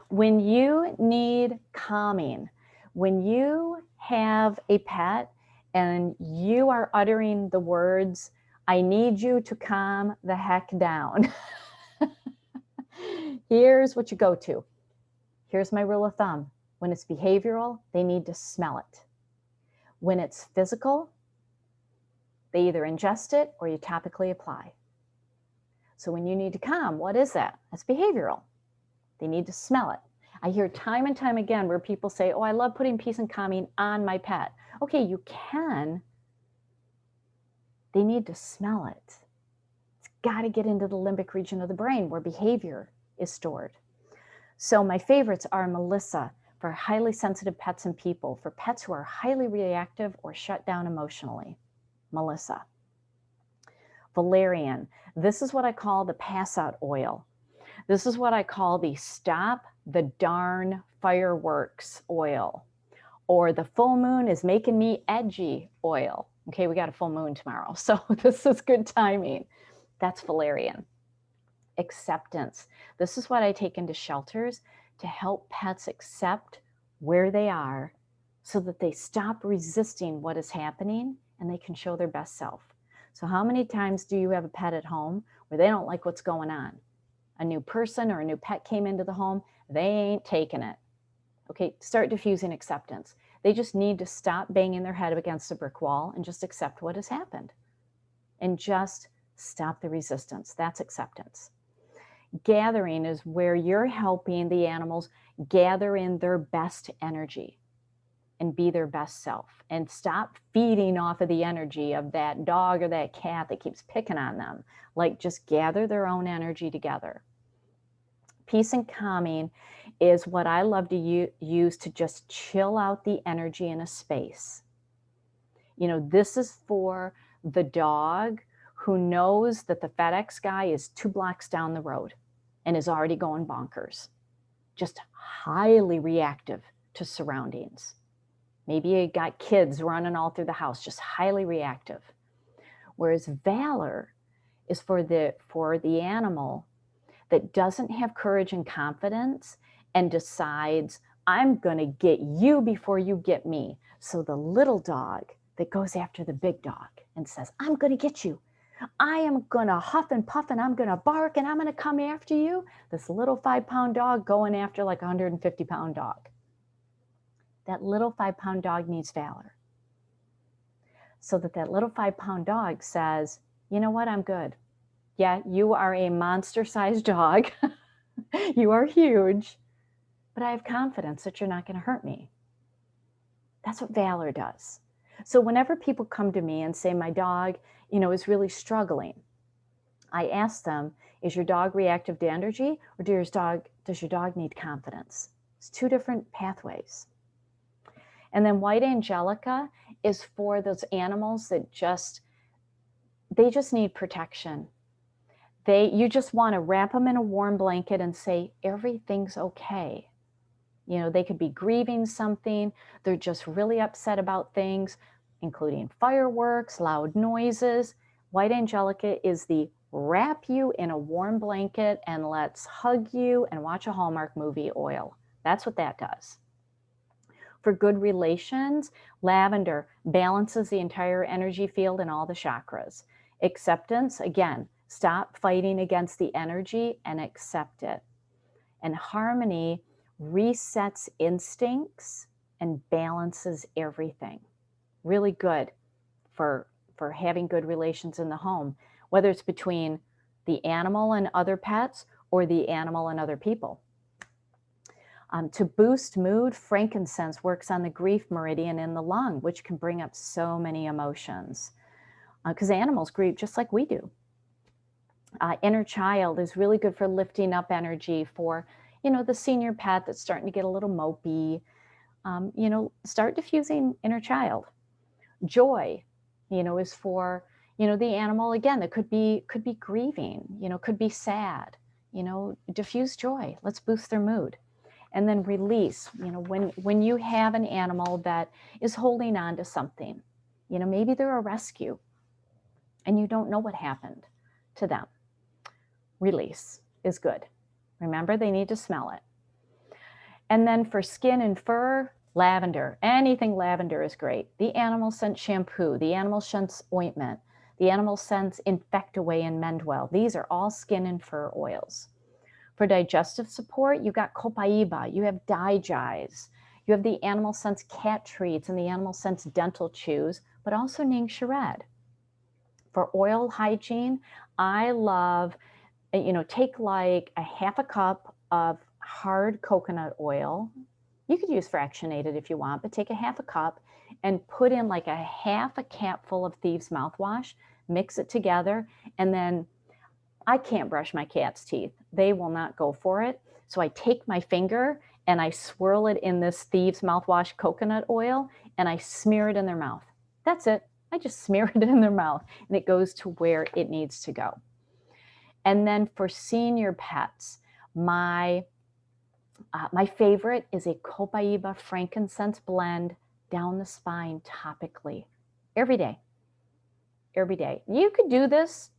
When you need calming, when you have a pet and you are uttering the words, "I need you to calm the heck down," here's what you go to. Here's my rule of thumb. When it's behavioral, they need to smell it. When it's physical, they either ingest it or you topically apply. So when you need to calm, what is that? That's behavioral. They need to smell it. I hear time and time again where people say, "Oh, I love putting peace and calming on my pet." Okay, you can. They need to smell it. It's got to get into the limbic region of the brain where behavior is stored. So my favorites are Melissa for highly sensitive pets and people, for pets who are highly reactive or shut down emotionally. Melissa. Valerian. This is what I call the pass out oil. This is what I call the stop the darn fireworks oil, or the full moon is making me edgy oil. Okay, we got a full moon tomorrow, so this is good timing. That's valerian. Acceptance. This is what I take into shelters to help pets accept where they are so that they stop resisting what is happening and they can show their best self. So how many times do you have a pet at home where they don't like what's going on? A new person or a new pet came into the home, they ain't taking it. Okay, start diffusing acceptance. They just need to stop banging their head against a brick wall and just accept what has happened. And just stop the resistance. That's acceptance. Gathering is where you're helping the animals gather in their best energy and be their best self, and stop feeding off of the energy of that dog or that cat that keeps picking on them. Like, just gather their own energy together. Peace and calming is what I love to use to just chill out the energy in a space. This is for the dog who knows that the FedEx guy is 2 blocks down the road and is already going bonkers, just highly reactive to surroundings. Maybe you got kids running all through the house, just highly reactive. Whereas valor is for the animal that doesn't have courage and confidence and decides, "I'm going to get you before you get me." So the little dog that goes after the big dog and says, "I'm going to get you. I am going to huff and puff and I'm going to bark and I'm going to come after you." This little 5-pound dog going after like a 150-pound dog. That little 5-pound dog needs valor. So that little 5-pound dog says, "You know what? I'm good. Yeah, you are a monster-sized dog. You are huge, but I have confidence that you're not going to hurt me." That's what valor does. So whenever people come to me and say, "My dog, is really struggling," I ask them, "Is your dog reactive to energy, or does your dog need confidence?" It's 2 different pathways. And then white angelica is for those animals that they just need protection. You just want to wrap them in a warm blanket and say, everything's okay. You know, they could be grieving something. They're just really upset about things, including fireworks, loud noises. White angelica is the wrap you in a warm blanket and let's hug you and watch a Hallmark movie oil. That's what that does. For good relations, lavender balances the entire energy field and all the chakras. Acceptance, again, stop fighting against the energy and accept it. And harmony resets instincts and balances everything. Really good for having good relations in the home, whether it's between the animal and other pets or the animal and other people. To boost mood, frankincense works on the grief meridian in the lung, which can bring up so many emotions because animals grieve just like we do. Inner child is really good for lifting up energy for, you know, the senior pet that's starting to get a little mopey. You know, start diffusing inner child. Joy, you know, is for, you know, the animal again that could be grieving, you know, could be sad. You know, diffuse joy. Let's boost their mood. And then release, you know, when you have an animal that is holding on to something, you know, maybe they're a rescue and you don't know what happened to them. Release is good. Remember, they need to smell it. And then for skin and fur, lavender. Anything lavender is great. The animal scent shampoo, the animal scent ointment, the animal scents Infect Away and Mend Well. These are all skin and fur oils. For digestive support, you've got copaiba, you have digize, you have the animal scents cat treats and the animal scents dental chews, but also Ningxia Red. For oil hygiene, I love, you know, take like a half a cup of hard coconut oil. You could use fractionated if you want, but take a half a cup and put in like a half a capful of Thieves mouthwash, mix it together, and then I can't brush my cat's teeth. They will not go for it. So I take my finger and I swirl it in this Thieves mouthwash coconut oil and I smear it in their mouth. That's it. I just smear it in their mouth and it goes to where it needs to go. And then for senior pets, my favorite is a copaiba frankincense blend down the spine topically every day. Every day. You could do this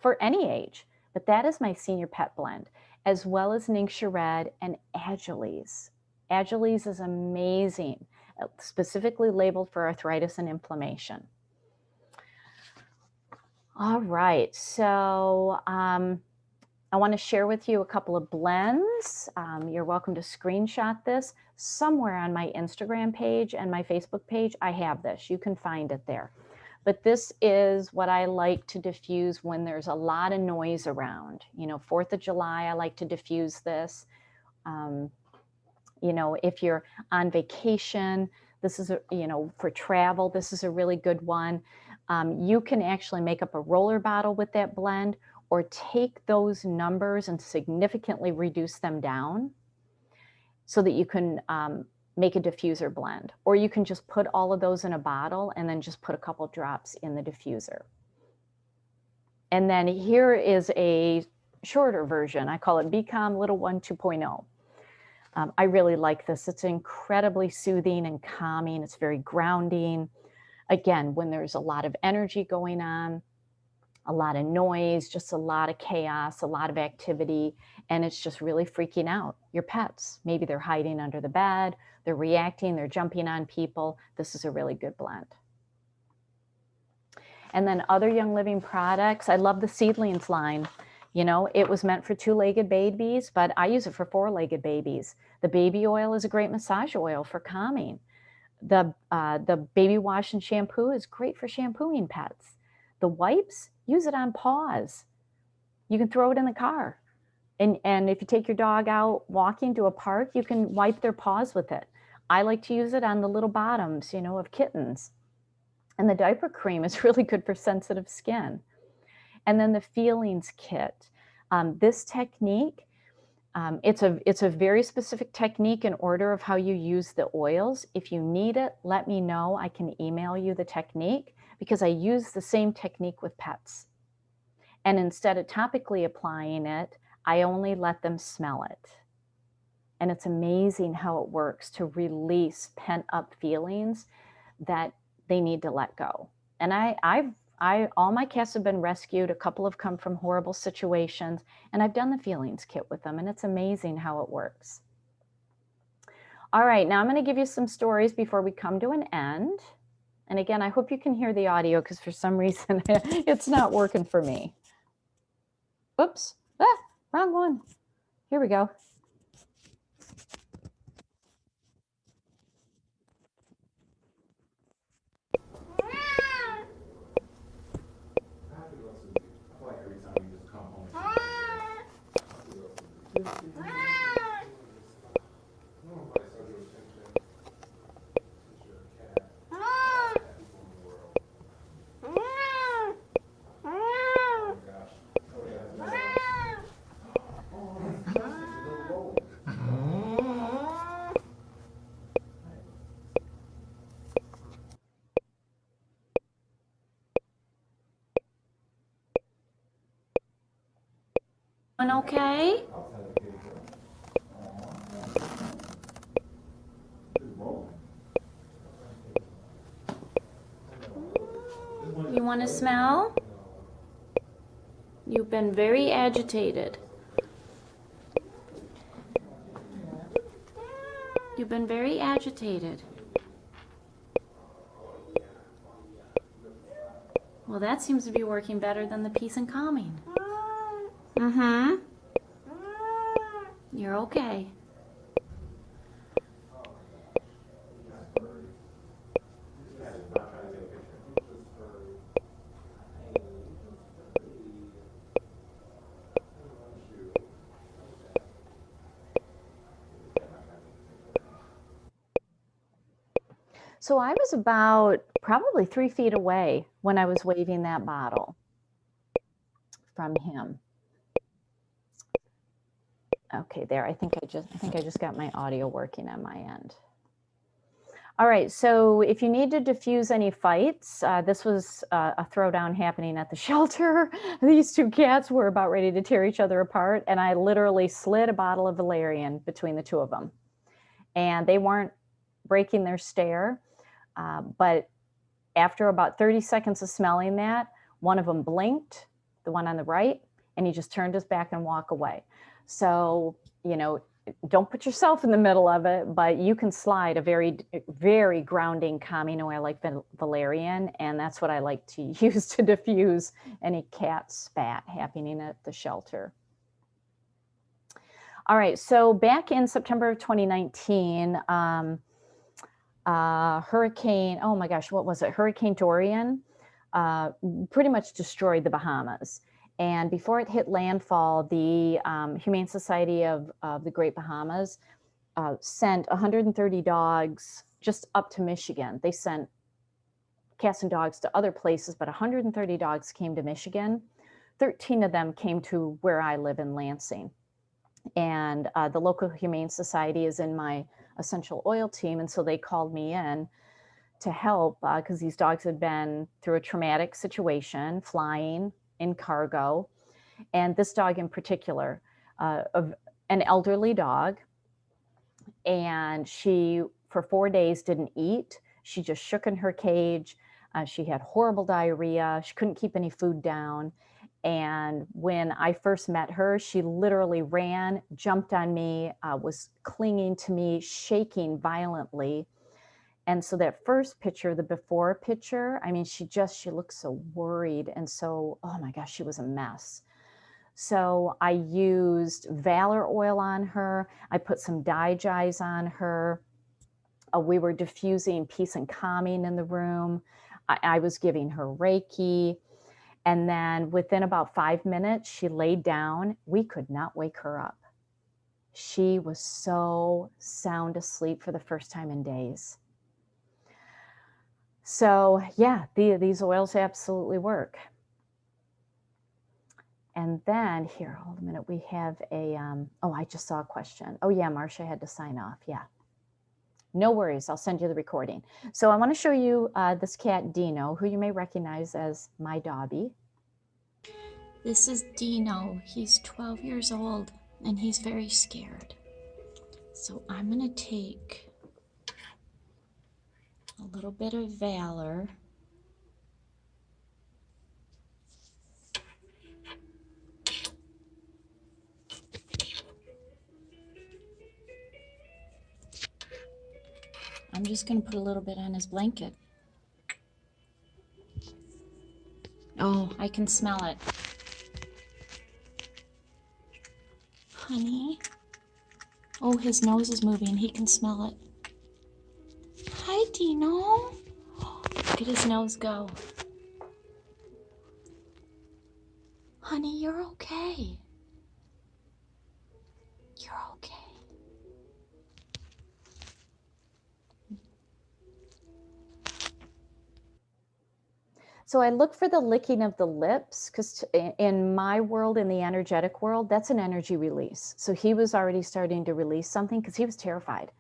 for any age, but that is my senior pet blend, as well as Ningxia Red and Agilase. Agilase is amazing, specifically labeled for arthritis and inflammation. All right, so I want to share with you a couple of blends. You're welcome to screenshot this. Somewhere on my Instagram page and my Facebook page, I have this. You can find it there. But this is what I like to diffuse when there's a lot of noise around. You know, 4th of July, I like to diffuse this. You know, if you're on vacation, this is, you know, for travel, this is a really good one. You can actually make up a roller bottle with that blend or take those numbers and significantly reduce them down so that you can make a diffuser blend. Or you can just put all of those in a bottle and then just put a couple drops in the diffuser. And then here is a shorter version. I call it BCOM Little One 2.0. I really like this. It's incredibly soothing and calming. It's very grounding. Again, when there's a lot of energy going on, a lot of noise, just a lot of chaos, a lot of activity, and it's just really freaking out your pets. Maybe they're hiding under the bed, they're reacting, they're jumping on people. This is a really good blend. And then other Young Living products, I love the Seedlings line. You know, it was meant for 2-legged babies, but I use it for 4-legged babies. The baby oil is a great massage oil for calming. The baby wash and shampoo is great for shampooing pets. The wipes, use it on paws. You can throw it in the car. And if you take your dog out walking to a park, you can wipe their paws with it. I like to use it on the little bottoms, you know, of kittens. And the diaper cream is really good for sensitive skin. And then the feelings kit. This technique It's a very specific technique and order of how you use the oils. If you need it, let me know. I can email you the technique because I use the same technique with pets. And instead of topically applying it, I only let them smell it. And it's amazing how it works to release pent-up feelings that they need to let go. And all my cats have been rescued. A couple have come from horrible situations, and I've done the feelings kit with them, and it's amazing how it works. All right, now I'm going to give you some stories before we come to an end. And again, I hope you can hear the audio because for some reason it's not working for me. Oops, wrong one. Here we go. Okay? You want to smell? You've been very agitated. You've been very agitated. Well, that seems to be working better than the peace and calming. Mm-hmm. You're okay. So I was about probably 3 feet away when I was waving that bottle from him. Okay, there. I think I just got my audio working on my end. All right, so if you need to diffuse any fights, this was a throwdown happening at the shelter. These two cats were about ready to tear each other apart, and I literally slid a bottle of valerian between the two of them. And they weren't breaking their stare, but after about 30 seconds of smelling that, one of them blinked, the one on the right, and he just turned his back and walked away. So, you know, don't put yourself in the middle of it, but you can slide a very, very grounding calming oil like valerian, and that's what I like to use to diffuse any cat spat happening at the shelter. All right, so back in September of 2019, hurricane, oh my gosh, what was it? Hurricane Dorian pretty much destroyed the Bahamas. And before it hit landfall, the Humane Society of the Great Bahamas sent 130 dogs just up to Michigan. They sent cats and dogs to other places, but 130 dogs came to Michigan. 13 of them came to where I live in Lansing. And the local Humane Society is in my essential oil team, and so they called me in to help because these dogs had been through a traumatic situation, flying in cargo. And this dog in particular, an elderly dog, and she, for 4 days, didn't eat. She just shook in her cage. She had horrible diarrhea. She couldn't keep any food down. And when I first met her, she literally ran, jumped on me, was clinging to me, shaking violently. And so that first picture, the before picture, I mean, she looked so worried. And so, oh my gosh, she was a mess. So I used Valor oil on her. I put some Digize on her. We were diffusing peace and calming in the room. I was giving her Reiki. And then within about 5 minutes, she laid down. We could not wake her up. She was so sound asleep for the first time in days. So yeah, these oils absolutely work. And then here, hold a minute, we have a, oh, I just saw a question. Oh yeah, Marcia had to sign off, yeah. No worries, I'll send you the recording. So I wanna show you this cat, Dino, who you may recognize as my Dobby. This is Dino. He's 12 years old and he's very scared. So I'm going to take a little bit of Valor. I'm just going to put a little bit on his blanket. Oh, I can smell it. Honey. Oh, his nose is moving. He can smell it. Hi, Dino. Look at his nose go. Honey, you're okay. You're okay. So I look for the licking of the lips because in my world, in the energetic world, that's an energy release. So he was already starting to release something because he was terrified.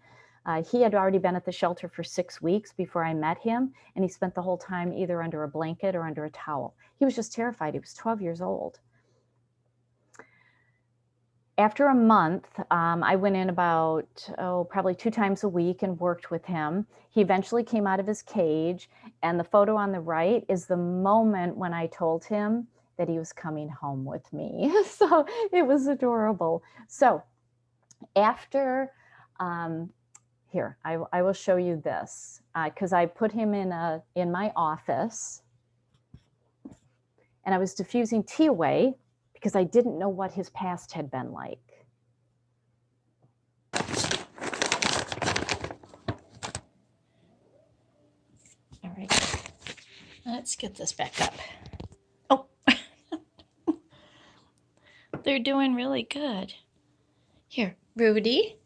He had already been at the shelter for 6 weeks before I met him, and he spent the whole time either under a blanket or under a towel. He was just terrified. He was 12 years old. After a month, I went in about, probably 2 times a week and worked with him. He eventually came out of his cage, and the photo on the right is the moment when I told him that he was coming home with me. So it was adorable. So after, here, I will show you this, because I put him in my office, and I was diffusing tea away because I didn't know what his past had been like. All right. Let's get this back up. Oh. They're doing really good. Here, Rudy.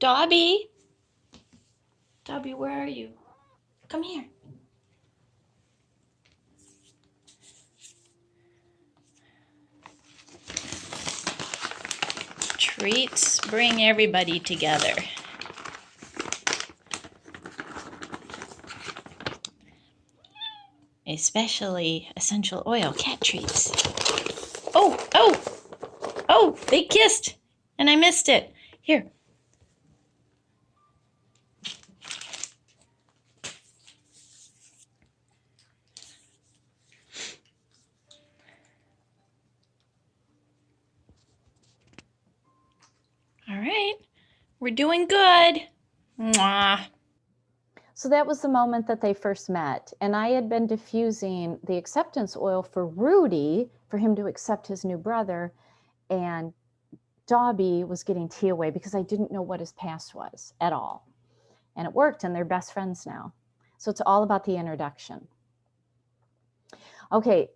Dobby. Dobby, where are you? Come here. Treats bring everybody together. Especially essential oil cat treats. Oh, oh, oh, they kissed and I missed it. Here. All right, we're doing good. Mwah. So that was the moment that they first met. And I had been diffusing the acceptance oil for Rudy, for him to accept his new brother. And Dobby was getting tea away because I didn't know what his past was at all. And it worked, and they're best friends now. So it's all about the introduction. Okay,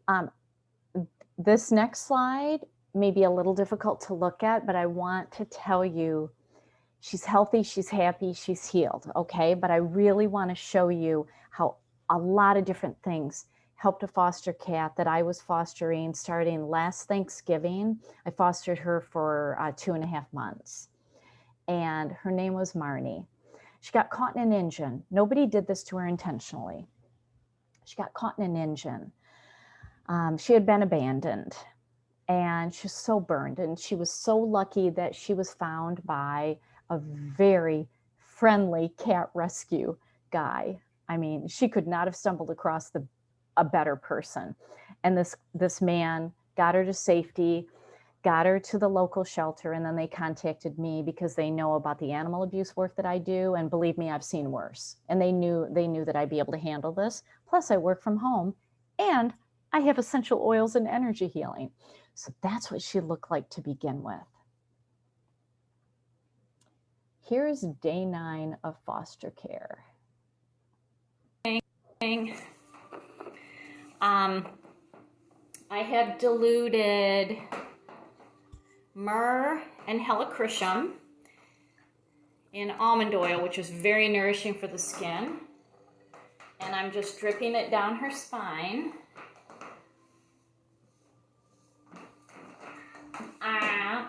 this next slide may be a little difficult to look at, but I want to tell you she's healthy, she's happy, she's healed, okay? But I really want to show you how a lot of different things helped a foster cat that I was fostering starting last Thanksgiving. I fostered her for 2.5 months, and her name was Marnie. She got caught in an engine. Nobody did this to her intentionally. She got caught in an engine. She had been abandoned, and she was so burned, and she was so lucky that she was found by a very friendly cat rescue guy. I mean, she could not have stumbled across a better person. And this man got her to safety, got her to the local shelter, and then they contacted me because they know about the animal abuse work that I do, and believe me, I've seen worse. And they knew that I'd be able to handle this. Plus, I work from home, and I have essential oils and energy healing. So that's what she looked like to begin with. Here's day 9 of foster care. I have diluted myrrh and helichrysum in almond oil, which is very nourishing for the skin. And I'm just dripping it down her spine.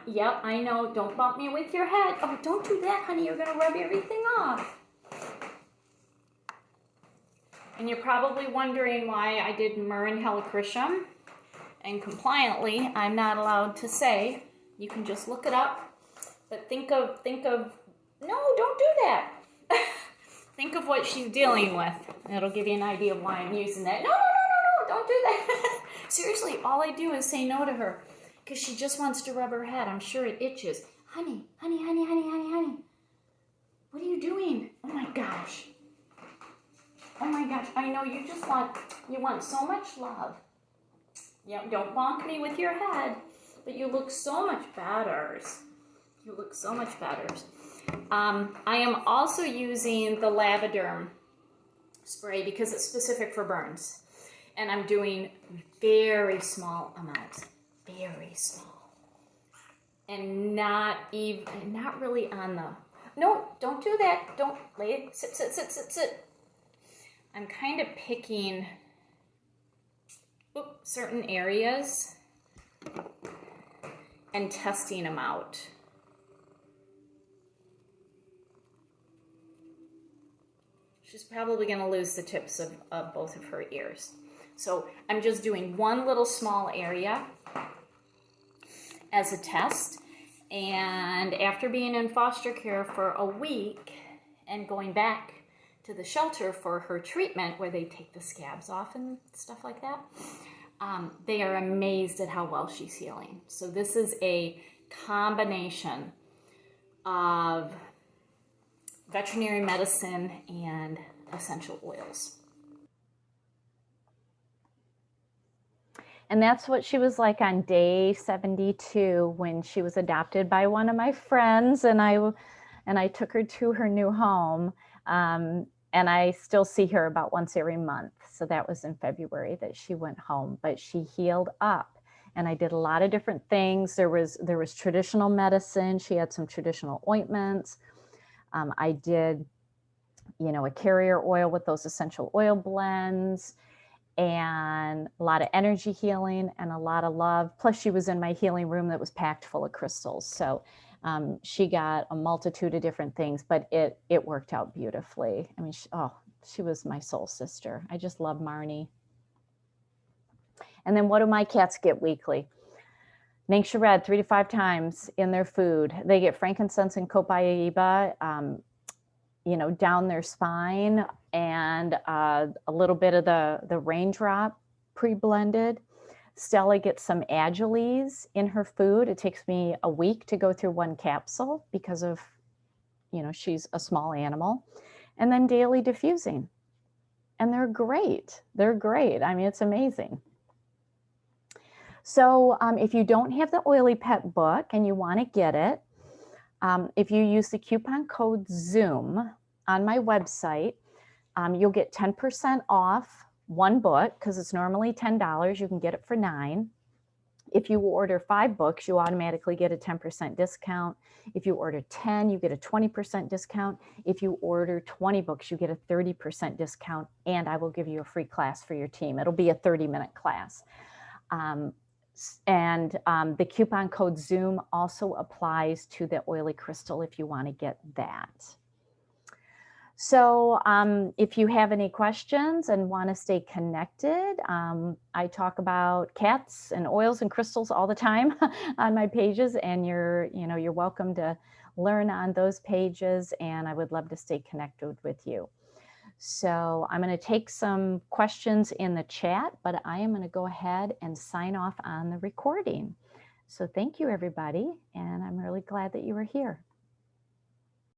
Yep, I know. Don't bump me with your head. Oh, don't do that, honey. You're going to rub everything off. And you're probably wondering why I did myrrh and helichrysum. And compliantly, I'm not allowed to say. You can just look it up. But think of, no, don't do that. Think of what she's dealing with. It'll give you an idea of why I'm using that. No, no, no, no, no, don't do that. Seriously, all I do is say no to her because she just wants to rub her head. I'm sure it itches. Honey, honey, honey, honey, honey, honey. What are you doing? Oh my gosh. Oh my gosh, I know you want so much love. Yeah, don't bonk me with your head, but you look so much better. You look so much better. I am also using the Lavaderm spray because it's specific for burns. And I'm doing very small amounts, very small. And not really on the, no, don't do that. Don't lay it, sit, sit, sit, sit, sit. I'm kind of picking certain areas and testing them out. She's probably going to lose the tips of both of her ears. So I'm just doing one little small area as a test. And after being in foster care for a week and going back to the shelter for her treatment where they take the scabs off and stuff like that, they are amazed at how well she's healing. So this is a combination of veterinary medicine and essential oils. And that's what she was like on day 72 when she was adopted by one of my friends, and I took her to her new home. And I still see her about once every month. So that was in February that she went home, but she healed up. And I did a lot of different things. There was traditional medicine. She had some traditional ointments. I did, a carrier oil with those essential oil blends, and a lot of energy healing and a lot of love. Plus she was in my healing room that was packed full of crystals. So she got a multitude of different things, but it worked out beautifully. I mean, she was my soul sister. I just love Marnie. And then what do my cats get weekly? Ningxia Red 3 to 5 times in their food. They get frankincense and copaiba, down their spine, and a little bit of the Raindrop pre-blended. Stella gets some Agiles in her food. It takes me a week to go through one capsule because of, she's a small animal. And then daily diffusing. And they're great. They're great. I mean, it's amazing. So if you don't have the Oily Pet book and you want to get it, if you use the coupon code ZOOM on my website, you'll get 10% off one book because it's normally $10. You can get it for $9. If you order 5 books, you automatically get a 10% discount. If you order 10, you get a 20% discount. If you order 20 books, you get a 30% discount, and I will give you a free class for your team. It'll be a 30-minute class. The coupon code ZOOM also applies to the oily crystal if you want to get that. So if you have any questions and want to stay connected, I talk about cats and oils and crystals all the time on my pages, and you're welcome to learn on those pages, and I would love to stay connected with you. So I'm going to take some questions in the chat, but I am going to go ahead and sign off on the recording. So thank you, everybody, and I'm really glad that you were here.